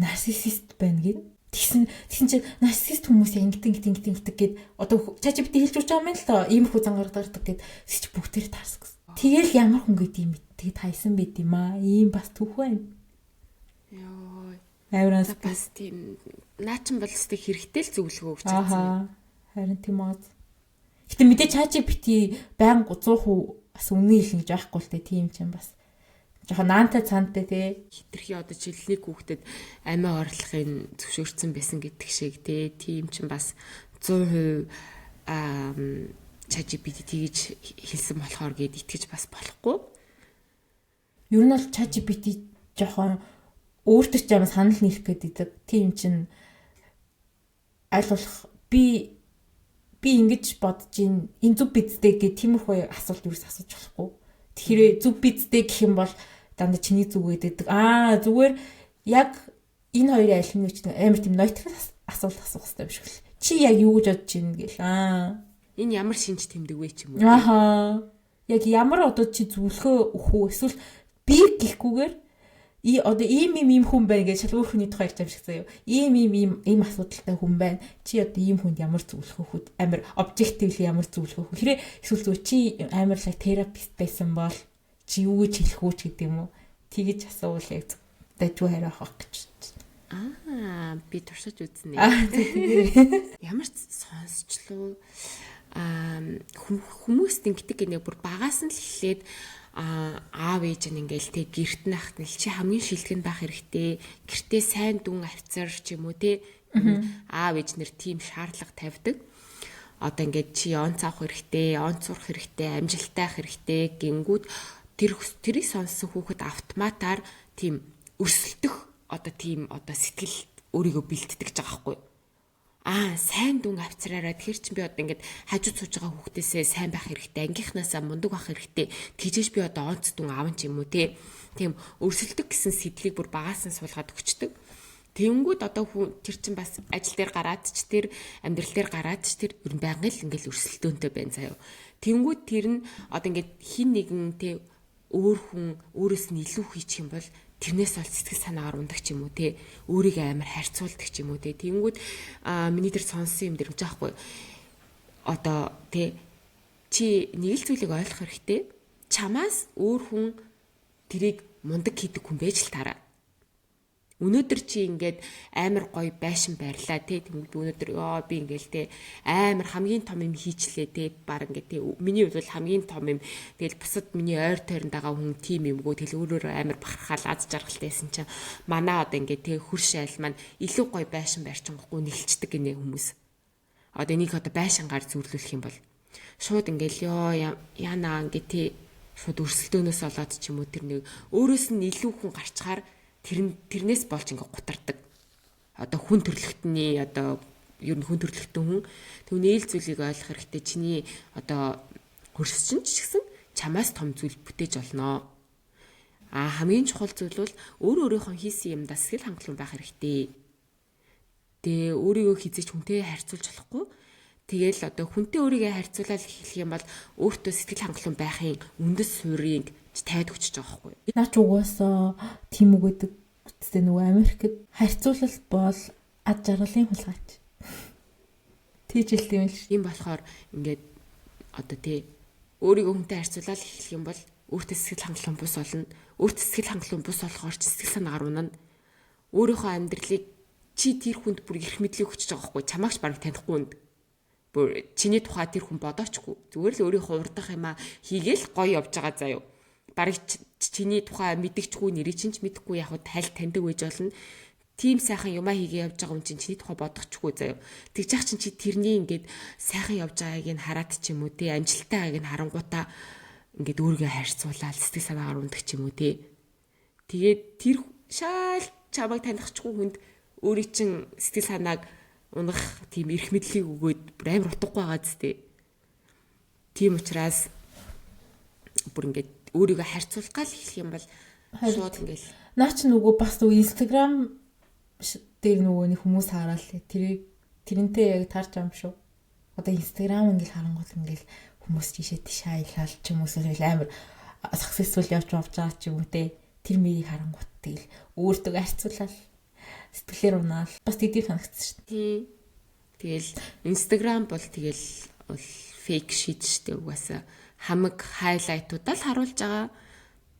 Нарциссист байна гээд. Тэгсэн чи нарциссист хүмүүс ингэдэг гээд одоо чачи бид хэлж өгч байгаа юм л та. Иймэрхүү зангардаг гээд чи бүгдээр таарсан гэсэн. Тэгэл ямар хүн гээд юм тэгээд хайсан байд юм аа. Ийм бас түүх байна. Йоо. Авиранс бас тийм наачин бол өстэй хэрэгтэй л зөвлөгөө өгч байгаа. Харин тийм аа. Гэтэ мэдээ ChatGPT байнга 100% бас үнэн хэлнэ гэж байхгүй л те тийм ч юм бас. Жохон наантай цаантай те. Хитрхи одоо жилийн хүүхдэд амиа орлохын зөвшөөрсөн байсан гэдэг шиг те. Тийм ч бас 100% ChatGPT тэгж хэлсэн болохоор гээд итгэж бас болохгүй. Ер нь бол ChatGPT жохон өөртөө ч юм санал нийлэх гэдэг. Тийм чин аль болох би ингэж бодож энэ зүг бидтэй гэх тиймэрхүү асуулт юус асууж болохгүй. Тэгэхээр зүг бидтэй гэх юм бол дандаа чиний зүг гэдэг. Зүгээр яг энэ хоёрын аль нь ч амар тийм нойтх асуулт асуух хэрэгтэй биш үү? Чи яг юу гэж бодож байна гэл. Энэ ямар шинж тэмдэг вэ ч юм уу? Яг ямар одоо чи зөвлөгөө өгөх үү? Эсвэл би гэхгүйгээр одоо ийм хүн байна гэж шал өөр хүний тухай ярьж байгаа шиг заяа. Ийм асуудалтай хүн байна. Чи одоо ийм хүнд ямар зөвлөгөө өгөх вэ? Амар обжективли ямар зөвлөгөө өгөх. Хэрэг эсвэл зөв чи амар л терапист байсан бол чи юу гэж хэлэх үү гэдэг юм уу? Тэгэж асуувал яг дажгүй хариу авах гэж. Би туршиж үзнэ. Ямар ч сонсчлоо хүмүүст ингэдэг гинэ бүр багаас нь л эхлээд аав ээж нь ингээл те гэрт нь ахтнал чи хамгийн шилтгэн байх хэрэгтэй. Гэртээ сайн дүн авцар ч юм уу те. Аав ээж нэр тийм шаардлага тавьдаг. Одоо ингээд чи онц авах хэрэгтэй, онц сурах хэрэгтэй, амжилттай ах хэрэгтэй гингүүд тэрийг сонссон хүүхэд автоматар тийм өрсөлдөх одоо тийм одоо сэтгэл өөрийгөө бэлтдэг гэж байгаа байхгүй. Сайн дүн авцраараа тэр чинь би одоо ингээд хажууд сууж байгаа хүүхдээсээ сайн байх хэрэгтэй, ангийнхнаасаа мундаг байх хэрэгтэй. Тэгжээж би одоо онц дүн аавн ч юм уу те. Тийм өрсөлдөх гэсэн сэтлийг бүр багаас нь суулгаад өгчдөг. Тэнгүүд одоо тэр чинь бас ажил дээр гараад ч тэр амьдрал дээр гараад ч тэр ер нь байнга л ингээд өрсөлдөөнтэй байна заяа. Тэнгүүд тэр нь одоо ингээд хин нэгэн те өөр хүн өөрөөс нь илүү хийчих юм бол тэрнээс бол сэтгэл санаагаар ундаг ч юм уу те өөрийгөө амар харьцуулдаг ч юм уу те тэнгүүд миний тэр сонссон юм дэр гэж аахгүй одоо те чи нэг л зүйлийг ойлгох хэрэгтэй чамаас өөр хүн тэрийг мундаг хийдэг хүн байж л таараа өнөөдөр чи ингээд амар гоё байшин байрлаа те тэнгүүд өнөөдөр би ингээл те амар хамгийн том юм хийчлээ те баг ингээд те миний хувьд бол хамгийн том юм тэгэл бусад миний ойр тойронд байгаа хүн тим юмгөө тэгэл өөрөөр амар бахархал аз жаргалтайсэн чинь манай одоо ингээд те хөрш айл маань илүү гоё байшин барьчихгүй нэлчдэг гинэ хүмүүс одоо энийг одоо байшингаар зөвлөх юм бол шууд ингээл яана ингээд те шууд өрсөлдөөнөөс олоод ч юм уу тэр нэг өөрөөс нь илүү хүн гарчхаар тэрнээс болж ингээ гутардаг. Одоо хүн төрлөختний одоо ер нь хүн төрлөختөн хүн төв нээл зүйлийг ойлгох хэрэгтэй. Чиний одоо хөрсчин ч гэсэн чамаас том зүйл бүтээж олноо. Хамгийн чухал зүйл бол өөрийнхөө хийсэн юмдаа сэтгэл хангалуун байх хэрэгтэй. Тэгээ өөрийгөө хизээч хүнтэй харьцуулж болохгүй. Тэгээл одоо хүнтэй өөрийгөө харьцуулаад хэлэх юм бол өөртөө сэтгэл хангалуун байхын үндэс суурийг тавиад өчөж байгаа байхгүй. Наач угаасаа тийм үг гэдэг. Үсттэй нөгөө Америкт харьцуулалт бол ад жаргалын хулгайч. Тийж хэлдэг юм л ш. Ийм болохоор ингээд одоо тий өөрийгөө хүнтэй харьцуулаад эхлэх юм бол өөртөө сэтгэл хангалуун бус болно. Өөртөө сэтгэл хангалуун бус болохоор ч сэтгэл санаагаар унана. Өөрийнхөө амьдралыг чи тэр хүнд бүр их мэдлэг өгч байгаа байхгүй. Чамаагч бараг танихгүй хүнд. Бүр чиний тухай тэр хүн бодоочгүй. Зүгээр л өөрийнхөө урдах юмаа хийгээл гоё явж байгаа заяа. Бараг чиний тухай мэдэгчгүй нэрийг чинь ч мэдэхгүй яг хад таньдаг байж болно. тийм сайхан юмаа хийгээ явж байгаа юм чинь чиний тухай бодохгүй заяа. Тэгж яах чинь чи тэрний ингээд сайхан явж байгааг нь хараад ч юм уу те амжилттай байгааг нь харангуудаа ингээд өөрийгөө хайрцуулаад сэтгэл санаагаар ундаг ч юм уу те. Тэгээд тэр шал чамайг танихгүй хүнд өөрийн чин сэтгэл санааг унах тийм эрх мэдлийг өгөөд амар утгагүй байгаа зү. Тийм учраас бүр ингээд өөрийгөө харьцуулах гал хэлэх юм бол шууд ингээд наа чи нөгөө бас нөгөө Instagram дээр нөгөө нэг хүмүүс хараад тэрнтэй яг тарж байгаа юм шүү. Одоо Instagram ингээд харангуул ингээд хүмүүс тийшээ тийш аялал ч юм уу амар successful явж байгаа ч юм уу те. Тэр мэрийг харангуут тэгэл өөртөө харьцуулаад сэтгэлээр унаал бас тийдийг санагдсан шүү дээ. Тэгэл Instagram бол тэгэл фейк шít шүү дээ. Угаасаа хамаг хайлайтуудаа л харуулж байгаа.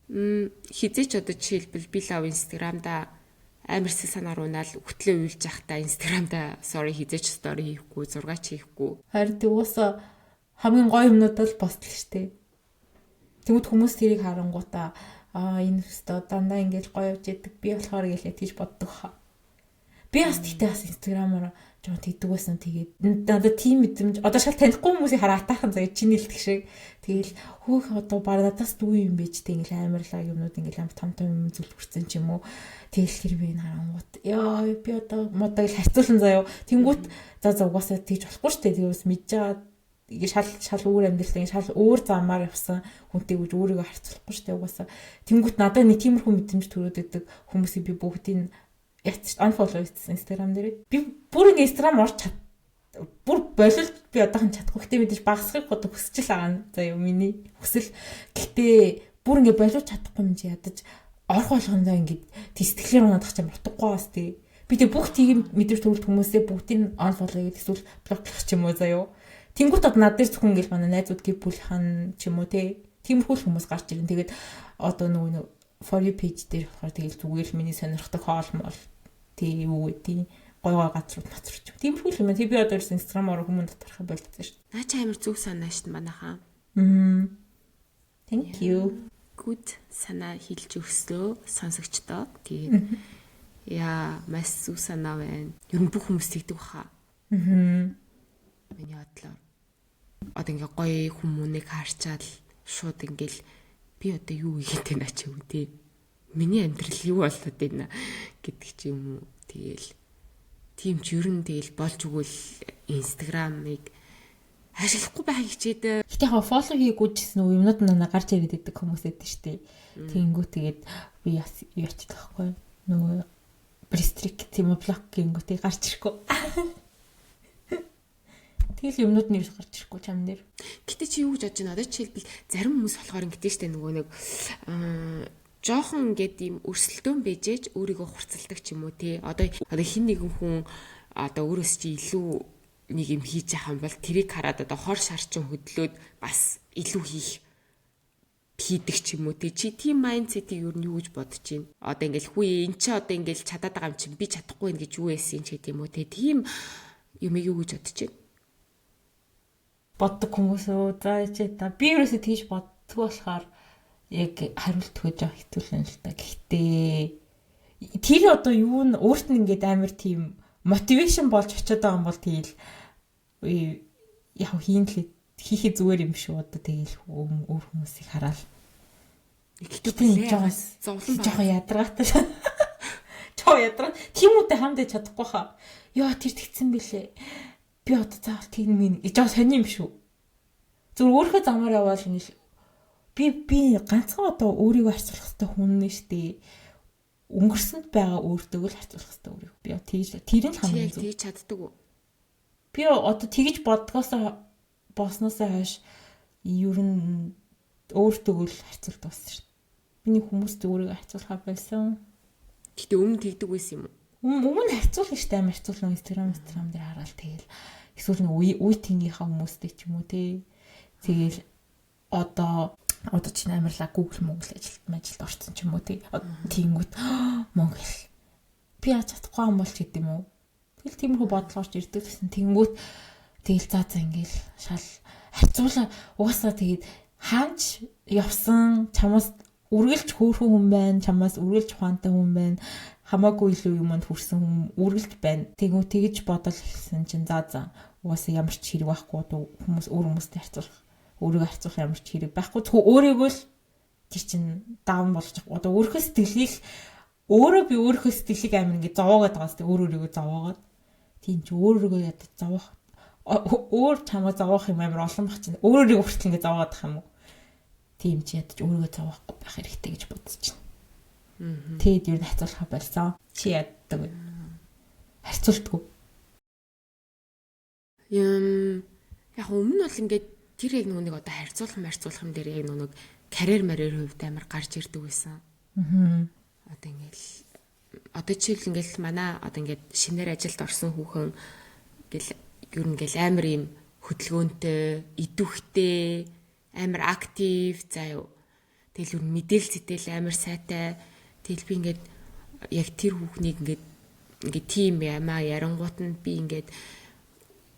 Хизээч одоо жишээлбэл би лав Instagram-да амар санаар унаал хөтлөө уйлж явахдаа Instagram-да sorry хизээч story хийхгүй, зургаач хийхгүй. Харин угаасаа хамгийн гоё юмнуудаа л постлоо шүү дээ. Тэгвэл хүмүүс тэрийг харангуутаа энэ өстө дандаа ингэж гоё явж идэг. Би болохоор гэлээ тийж боддог хаа. Би бас тэгтээ бас Instagram-аар жоо тэгдэг байсан. Тэгээд надад тийм мэдрэмж одоо шал танихгүй хүмүүсийг хараа атаахан заяа чиний илтгэх шиг. Тэгэл хөөх одоо баг надаас дүү юм байж тэг ингээл амарлаа юмнууд ингээл амар том юм зүлбэрсэн ч юм уу. Тэгэл тэр би харангуут. Яа би одоо модыг харьцуулсан заяа. Тэнгүүт за угаасаа тэгж болохгүй шүү дээ. Тэгээс мэдж байгаа ингээ шал өөр амьдрал ингээ шал өөр замаар явсан хүнтэй гэж өөрийгөө харьцуулахгүй шүү дээ. Угаасаа тэнгүүт надад нэг тиймэрхүү мэдрэмж төрөөд өгдөг хүмүүсийг би бүгдийг unfollow хийсэн Instagram дээр. Би бүр ингээ Instagram орч бүр болол би одоохон чадахгүй. Гэтэ мэдээж багасхыг одоо хүсэж л байгаа. За юу миний хүсэл. Гэтэ бүр ингээ болов чадахгүй юм чи ядаж орох болгондоо ингээ сэтгэлээр унаад ч юм утгагүй бас тий. Би тэг бүх тийм мэдэрч төрөлт хүмүүсээ бүгдийг unfollow хийх эсвэл блоклох ч юм уу заяа. Тэнгүүт одоо над дээр зөвхөн ингээл манай найзууд гэр бүл хан ч юм уу тий. Тиймэрхүү хүмүүс гарч ирэн. Тэгээд одоо нөгөө for you page дээр болохоор тэгэл зүгээр л миний сонирхдаг хоол мол тий юу гэдэг гой газрууд нацрч. Тиймэрхүү юм. Тэг би одоо Instagram-аар хүмүүнд татархаа болчихсон шүү дээ. Наа чи амар зүг санаа шин манайхаа. Thank you. Good санаа хэлж өгсөө сонсогчдоо. Тэгээд яа маш зүг санаа байна. Ер нь бүх хүмүүс тэгдэг баха. Миний бодлоор одоо ингээ гоё хүмүүнийг харчаал шууд ингээл би одоо юу хийгээд байна ч юм уу тий. Миний амьдрал юу болоод байна гэдэг ч юм уу. Тэгээл тийм ч ер нь тэгэл болж өгвөл Instagram-ыг ашиглахгүй байх хичээд. Гэтэ хаа фоллоу хийгээгүй гэсэн үү юмнууд надад гарч ирээд байдаг хүмүүс эдэн штэ. Тэнгүү тэгээд би яс яачих таахгүй. Нөгөө restrict тийм блок гингүүтэй гарч ирэхгүй. Тэгэл юмнууд нь гарч ирэхгүй чам дээр. Гэтэ чи юу гэж бодож байна? Одоо жишээлбэл зарим хүмүүс болохоор ингэдэж штэ нөгөө нэг жоохон ингээд ийм өрсөлдөөн бэжээж өөрийгөө хурцалдаг ч юм уу тий. Одоо хин нэгэн хүн одоо өөрөөс чи илүү нэг юм хийж байгаа юм бол тэрийг хараад одоо хор шарчин хөдлөөд бас илүү хийдэг ч юм уу тий. Чи тийм майндсетийг юу гэж бодож байна? Одоо ингээд хүү эн чи одоо ингээд чадаад байгаа юм чинь би чадахгүй байх гэж юу эсэ ч гэдэг юм уу тий. Тийм юмыг юу гэж бодож байна? Боддог хүмүүс үү? За чи та би ерөөсөө тийж боддог болохоор яг хариулт өгж байгаа хэвтүүлэн л та. Гэхдээ тэр одоо юу н өөрт нь ингээд амар тийм мотивашн болж очиод байгаа юм бол тэгэл яг хийн л хийхээ зүгээр юм шүү. Одоо тэгэл өөр хүмүүсийг хараад ихтэй жаас зовлон жоохон ядаргаатай. Чоо ядраа. Тиймүүдээ хамдаж чадахгүй хаа. Яа тэр тэгсэн бэлээ. Би одоо заавал тийм минь жоо сони юм шүү. Зүгээр өөрхөө замаар яваал ингээл би ганцхан одоо өөрийгөө харьцуулах хэрэгтэй хүн нь штэ. Өнгөрсөнд байгаа өөртөө л харьцуулах хэрэгтэй өөрийгөө. Би тэгж тэр нь хамгийн зөв. Тэгж чаддаг уу? Би одоо тэгж бодгоосоо босноосоо хойш ер нь өөртөө л харьцуулдаг болсон штэ. Миний хүмүүст өөрийгөө харьцуулахаа байсан. Гэтэ өмнө тэгдэг байсан юм уу? Өмнө харьцуулна штэ амар харьцуулна Instagram дээр хараал тэгэл эсвэл нэг үеийнхээ хүмүүстэй ч юм уу те. Тэгэл одоо чи амарлаа Google ажилд орсон ч юм уу тиймгүүд Монгол би яаж чадахгүй юм бол ч гэдэм үү. Тэгэл тиймэрхүү бодлоорч ирдэг гэсэн. Тэнгүүт тэгэл заа ингээл шал харьцуулаа угаасаа тэгээд хаач явсан чамаас үргэлж хөөрхөн хүн байна, чамаас үргэлж ухаантай хүн байна. хамаагүй илүү юмд хүрсэн хүм үргэлж байна. Тэгж бодол хэлсэн чинь за угаасаа ямар ч хэрэг байхгүй хүмүүс өөр хүмүүстэй харьцуулах өөрийгөө харьцуулах ямар ч хэрэг байхгүй. Зөвхөн өөрийгөө л тэр чинь даун болж байгаа. Одоо өөрийнхөө сэтгэлийг өөрийнхөө сэтгэлийг амин ингэ зовоогоод байгаа сте өөрийгөө зовоогоод тийм чи өөрийгөө ядаж зовоох өөр чамаа зовоох юм амар олон бах чинь өөрийгөө хүртэл ингэ зовоогоод байгаа юм уу? Тийм чи ядаж өөрийгөө зовоохгүй байх хэрэгтэй гэж бодож байна. Тэгэд юу харьцуулах болсон. Чи яддаг вэ? Харьцуулдаггүй. Яг өмнө нь бол ингээд тэр яг нэг одоо харьцуулах юм дээр яг нэг карьер хувьд амар гарч ирдэг байсан. Одоо ингээл одоо жишээл ингээл манай одоо ингээд шинээр ажилд орсон хүүхэн ингээл ер нь ингээл амар юм хөдөлгөөнтэй, идэвхтэй, амар актив заа юу. Тэгэл үр мэдээлэл зэтэл амар сайтай. Тэгэл би ингээд яг тэр хүүхнийг ингээд тийм ямаа ярангуут нь би ингээд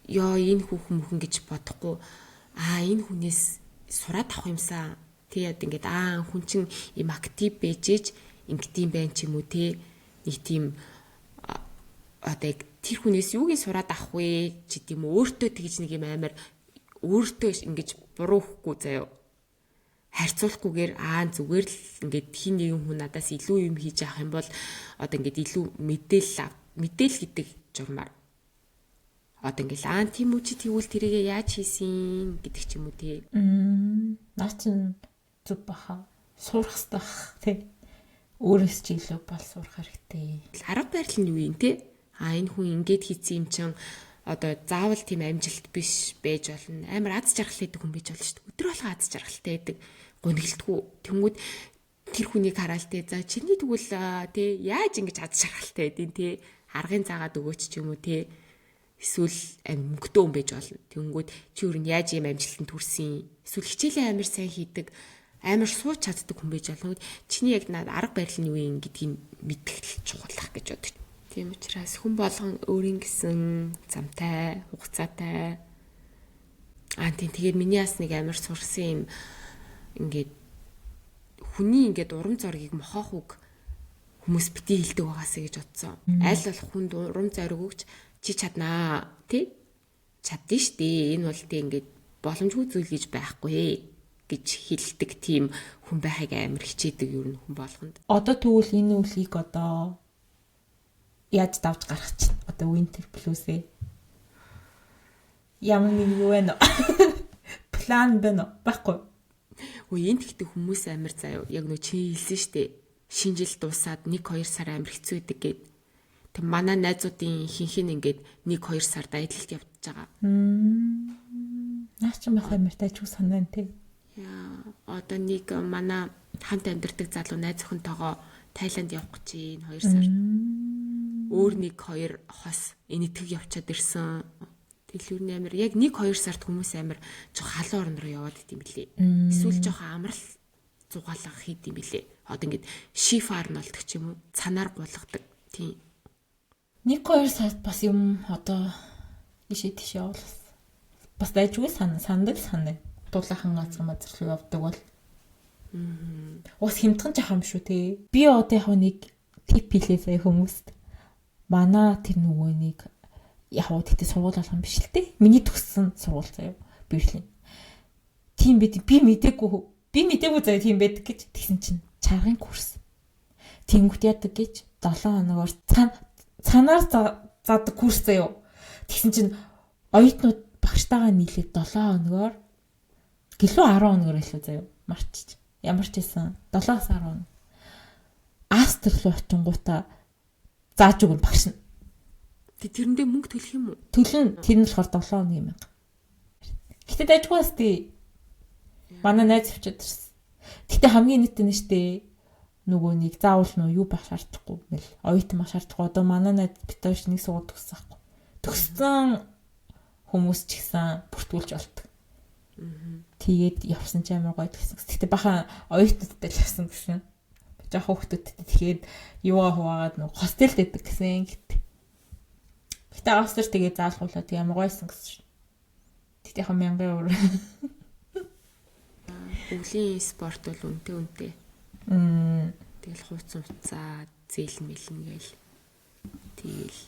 ёо энэ хүүхэн гэж бодохгүй энэ хүнээс сураад авах юмсан. Тэгээд ингээд хүн чинь им актив байжээж ингэдэм байх ч юм уу те нэг тийм одоо тэр хүнээс юугийн сураад авах вэ ч гэдэм өөртөө тэгж нэг юм амар өөртөө ингэж буруухгүй заяа харьцуулахгүйгээр зүгээр л ингээд хин нэгэн хүн надаас илүү юм хийж авах юм бол одоо ингээд илүү мэдээл гэдэг журмаар одоо ингээд тийм үү чи тэгвэл тэрийгээ яаж хийсэн гэдэг ч юм уу те наа чин зүг баха сурах хэрэгтэй тий өөрөөс ч илүү бол сурах хэрэгтэй. Арга барил нь юу юм те энэ хүн ингээд хийсэн юм чин одоо заавал тийм амжилт биш байж болно. Амар аз жаргалтай хүн байж болно шүү дээ. Өдөр болго аз жаргалтай байдаг. Гонхилтгүй. Тэнгүүд тэр хүнийг хараад за чиний тэгвэл тий яаж ингэж аз жаргалтай байдیں۔ Тий аргын заагаад өгөөч ч юм уу тий эсвэл мөнгөтэй хүн байж болно. Тэнгүүд чи юу нь яаж юм амжилтанд хүрсэн. Эсвэл хичээлээ амар сайн хийдэг, амар сууч чаддаг хүн байж болно. Чиний яг арга барил нь юу юм гэдгийг мэдэх чухалах гэж боддог. Тийм учраас хүн болгон өөрийн гэсэн замтай, хугацаатай. Тийм тэгээд миний бас нэг амар сурсан юм ингээд хүний ингээд урам зориг мохоох үг хүмүүс бити хэлдэг байгаасаа гэж бодсон. Аль болох хүнд урам зориг өгч чи чаднаа тий чаддээ штэ энэ бол тий ингээд боломжгүй зүйл гэж байхгүй гэж хэлдэг тийм хүн байхыг амар хичээдэг юу хүн болгонд. Одоо тэгвэл энэ үлийг одоо яаж давж гарах чинь одоо Winter Plus-ээ ямар нэг юу вэ? План байна уу? Баггүй. Энд ихтэй хүмүүс амар заяа яг нөө чи хэлсэн штэ шинэ жил дуусаад 1-2 сар амар хэцүү идэг гэд. Тэг манай найзуудын хинхэн ингээд 1-2 сард аялалд явж байгаа. Наач юм амар тайчгүй санаа нь тий. Яа одоо нэг манай хамт амьдардаг залуу найз охинтойгоо Тайланд явах гэж 2 сар. Өөр 1-2 хос энэтхэг явчаад ирсэн. Тэгэл юу нээр яг 1-2 сард хүмүүс амар жоо халуун орн руу яваад идэм билээ. Эсвэл жоо амрал зугаалга хийдэм билээ. Одоо ингээд шифаар нь болдог ч юм уу цанаар гулгадаг. Тийм. 1-2 сард бас юм одоо ишээ тийш явуулсан. Бас дайжгүй сандаг. Дулаахан газар руу явдаг бол. Ус хямдхан жах юм шүү те. Би одоо яг нэг тип хийлээ сая хүмүүст. Манай тэр нөгөө нэг яг тэгтээ сургууль болгон биш л те. Миний төгссөн сургууль заяа. Берлин. Тийм бид би мэдээгүй заяа тийм байдаг гэж тэгсэн чинь чаргын курс. Тэнгүүт яадаг гэж 7 хоногоор цанаар заадаг курс заяа. Тэгсэн чинь оюутнууд багштайгаа нийлээд 7 хоногоор гэлөө 10 хоногоор илүү заяа. Марчиж. Ямар ч байсан 7-10 хоног. Астер руу очингуудаа зааж өгнө багш нь. Тэрэндээ мөнгө төлөх юм уу? Төлнө. Тэр нь болохоор 7 хоног юм. Гэтэ дайжгүй бас тий. Манай найз авчид ирсэн. Гэтэ хамгийн нийт нь штэ нөгөө нэг заавал юу байх шаардахгүй мэл. Оюутан байх шаардахгүй. Одоо манай найз битоош нэг сургууль төгссөн байхгүй. Төгссөн хүмүүс ч гэсэн бүртгүүлж болдог. Тэгээд явсан ч амар гоё гэсэн. Гэтэ бахан оюутнуудтай л явсан гэсэн. Жаа хүүхдүүдтэй тэгэхээр юугаа хуваагаад нэг хостелд байдаг гэсэн гэт. Гэтэ австрч тэгээ заалгуулаад ямар гойсон гэсэн. Тэгтээ яг 1000 €. Өвлийн спорт бол үнэтэй. Тэгэл хууц уцаад зээл мэлэн гээл. Тэгэл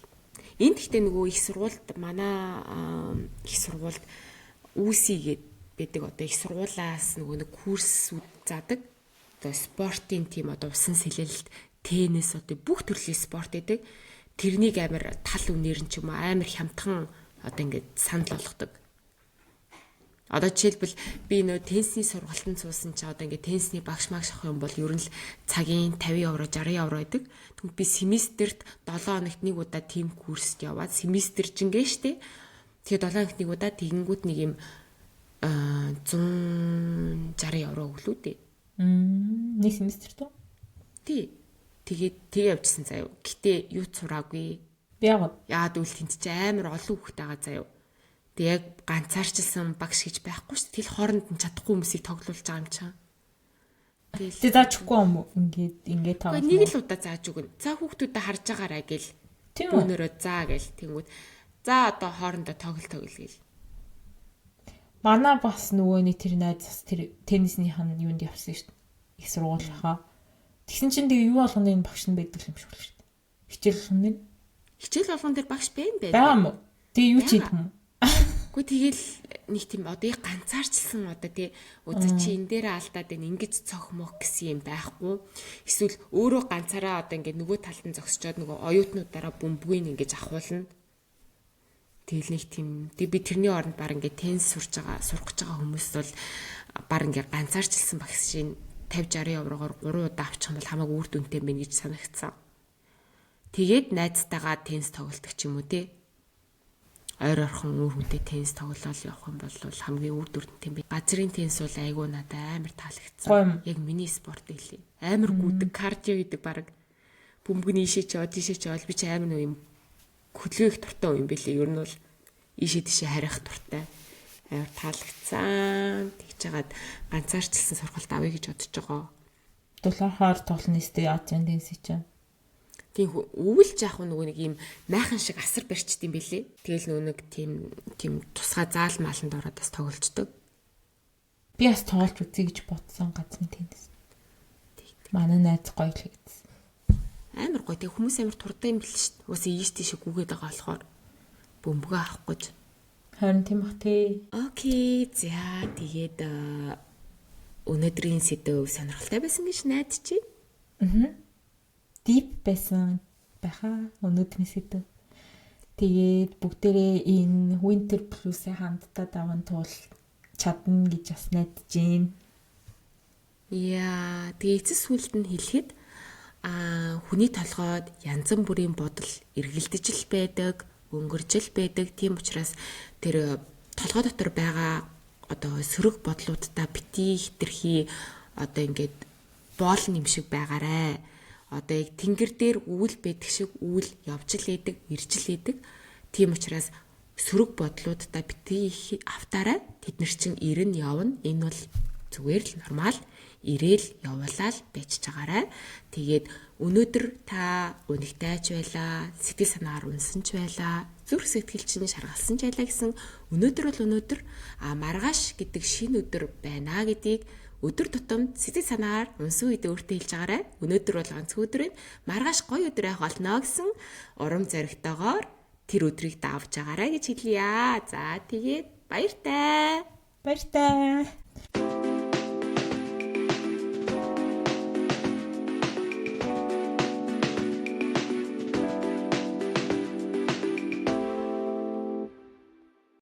энд гэхдээ нөгөө их сургуульд манай их сургуульд үүсийгээд байдаг одоо их сургуулаас нөгөө нэг курсүүд заадаг. Одоо спортын тим одоо усан сэлэлт, теннис одоо бүх төрлийн спорт гэдэг. Тэрнийг амар тал үнээр нь ч юм уу амар хямдхан одоо ингээд санал болгодог. Одоо жишээлбэл би нөө теннисний сургалтанд суусан чи одоо ингээд теннисний багш магш авах юм бол ер нь л цагийн 50 евро 60 евро байдаг. Тэгвэл би семестрт 7 хоногт нэг удаа тим курст яваад семестр жингээ штэ. Тэгээд 7 хоногт нэг удаа тэгэнгүүт нэг юм 160 евро өглөө дээ. Нэг семестр тоо? Тий. Тэгээд явжсэн заяа. Гэтэ юу сураагүй. Яагаад үл тэнт чи амар олон хүүхэд байгаа заяа. Тэг яг ганцаарчилсан багш гэж байхгүй шүү дээ. Тэл хооронд нь чадахгүй хүмүүсийг тоглуулж байгаа юм чам. Тэг заачгүй юм уу? Ингээд таа. Нэг л удаа зааж өгнө. За хүүхдүүдэд харж байгаарай гэл. Бүүнөрөө заа гэл. Тэнгүүд за одоо хоорондоо тоглол гэл. Манай бас нөгөө нэг тэр найз бас тэр тенниснийх нь юунд явсан шүү дээ. Их сургуулийнхаа. Тэгсэн чинь тэг юу болгоны энэ багш нь байдаг юм шиг л шүү дээ. Хичээл болгоны. Хичээл болгон дээр багш байна. Баа юм уу? Тэг юу ч хийх юм. Гэхдээ тэгэл нэг тийм одоо ганцаарчилсан одоо тий үзэ чи энэ дээр алдаад байна ингэж цохмох гэсэн юм байхгүй. Эсвэл өөрөө ганцаараа одоо ингээд нөгөө талд нь зогсчоод нөгөө оюутнуудаараа бөмбөгийг ингэж ахуулна. Тэгэл нэг тийм би тэрний оронд баг ингээд теннис сурах гэж байгаа хүмүүс бол баг ингээд ганцаарчилсан багш шин 50-60 еврогоор 3 удаа авчих юм бол хамаагүй үр дүнтэй байна гэж санагдсан. Тэгээд найзтайгаа теннис тоглолдог ч юм уу тий. Ойр орхон өөр хүнтэй теннис тоглолол явах юм бол хамгийн үр дүнтэй юм. Газрын теннис бол айгүй надад амар таалагдсан. Яг миний спорт хэлий. Амар гүдэг кардио гэдэг баг. Бөмбөг нь ийшээ ч яваад тийшээ ч яваад би ч амар нэг юм хөдөлгөөх дуртай юм бэлээ. Ер нь бол ийшээ тийшээ харих дуртай. Амар таалагдсан. Тэгж жагаад ганцаарчилсан сургалт авъя гэж бодож байгаа. Дулаахаар тоглоно сте ятын теннис чинь. Тийм өвөлж яах нөгөө нэг юм майхан шиг асар барьчт юм бэлээ. Тэгэл нөгөө нэг тийм тусгай заал мааланд ороод бас тоглолцдог. Би бас тоглож үзье гэж бодсон газрын теннис. Манай найз гоё л гэсэн. Амар гоё. Тэг хүмүүс амар туртай юм бэл шүү дээ. Уусаа ийш тийш гүгээд байгаа болохоор бөмбөгөө авах гэж. Харин тийм бах тий. Окей. За тэгээд өнөөдрийн сэдв сонирхолтой байсан гэж найдаж байна. Deep байсан байхаа өнөөдрийн сэдв. Тэгээд бүгдээрээ энэ Winter Plus-ыг хамтдаа даван туул чадна гэж бас найдаж байна. Яа, тэгээд эцэс сүлд нь хэлэхэд хүний толгойд янз бүрийн бодол эргэлдэж л байдаг, өнгөрж л байдаг. Тийм учраас тэр толгой дотор байгаа одоо сөрөг бодлуудаа битгий хитрхи одоо ингээд боол юм шиг байгаарэ. Одоо яг тэнгэр дээр үйл байдаг шиг үйл явж л байдаг, ирж л байдаг. Тийм учраас сөрөг бодлуудаа битгий автаарай. Тэд нар чинь ирэн явна. Энэ бол зүгээр л нормал. Ирээл явуулаад байж чагаарай. Тэгээд өнөөдөр та үнэгтэйч байлаа, сэтгэл санаагаар унсан ч байлаа, зүрх сэтгэл чинь шаргалсан ч байлаа гэсэн өнөөдөр бол өнөөдөр маргааш гэдэг шинэ өдөр байна гэдгийг өдөр тутамд сэтгэл санаагаар унсан үедээ өөртөө хэлж байгаарай. Өнөөдөр бол ганцхан өдөр байна. Маргааш гоё өдөр байх болно гэсэн урам зоригтойгоор тэр өдрийг давж байгаарай гэж хэлье. За тэгээд баяртай. Баяртай.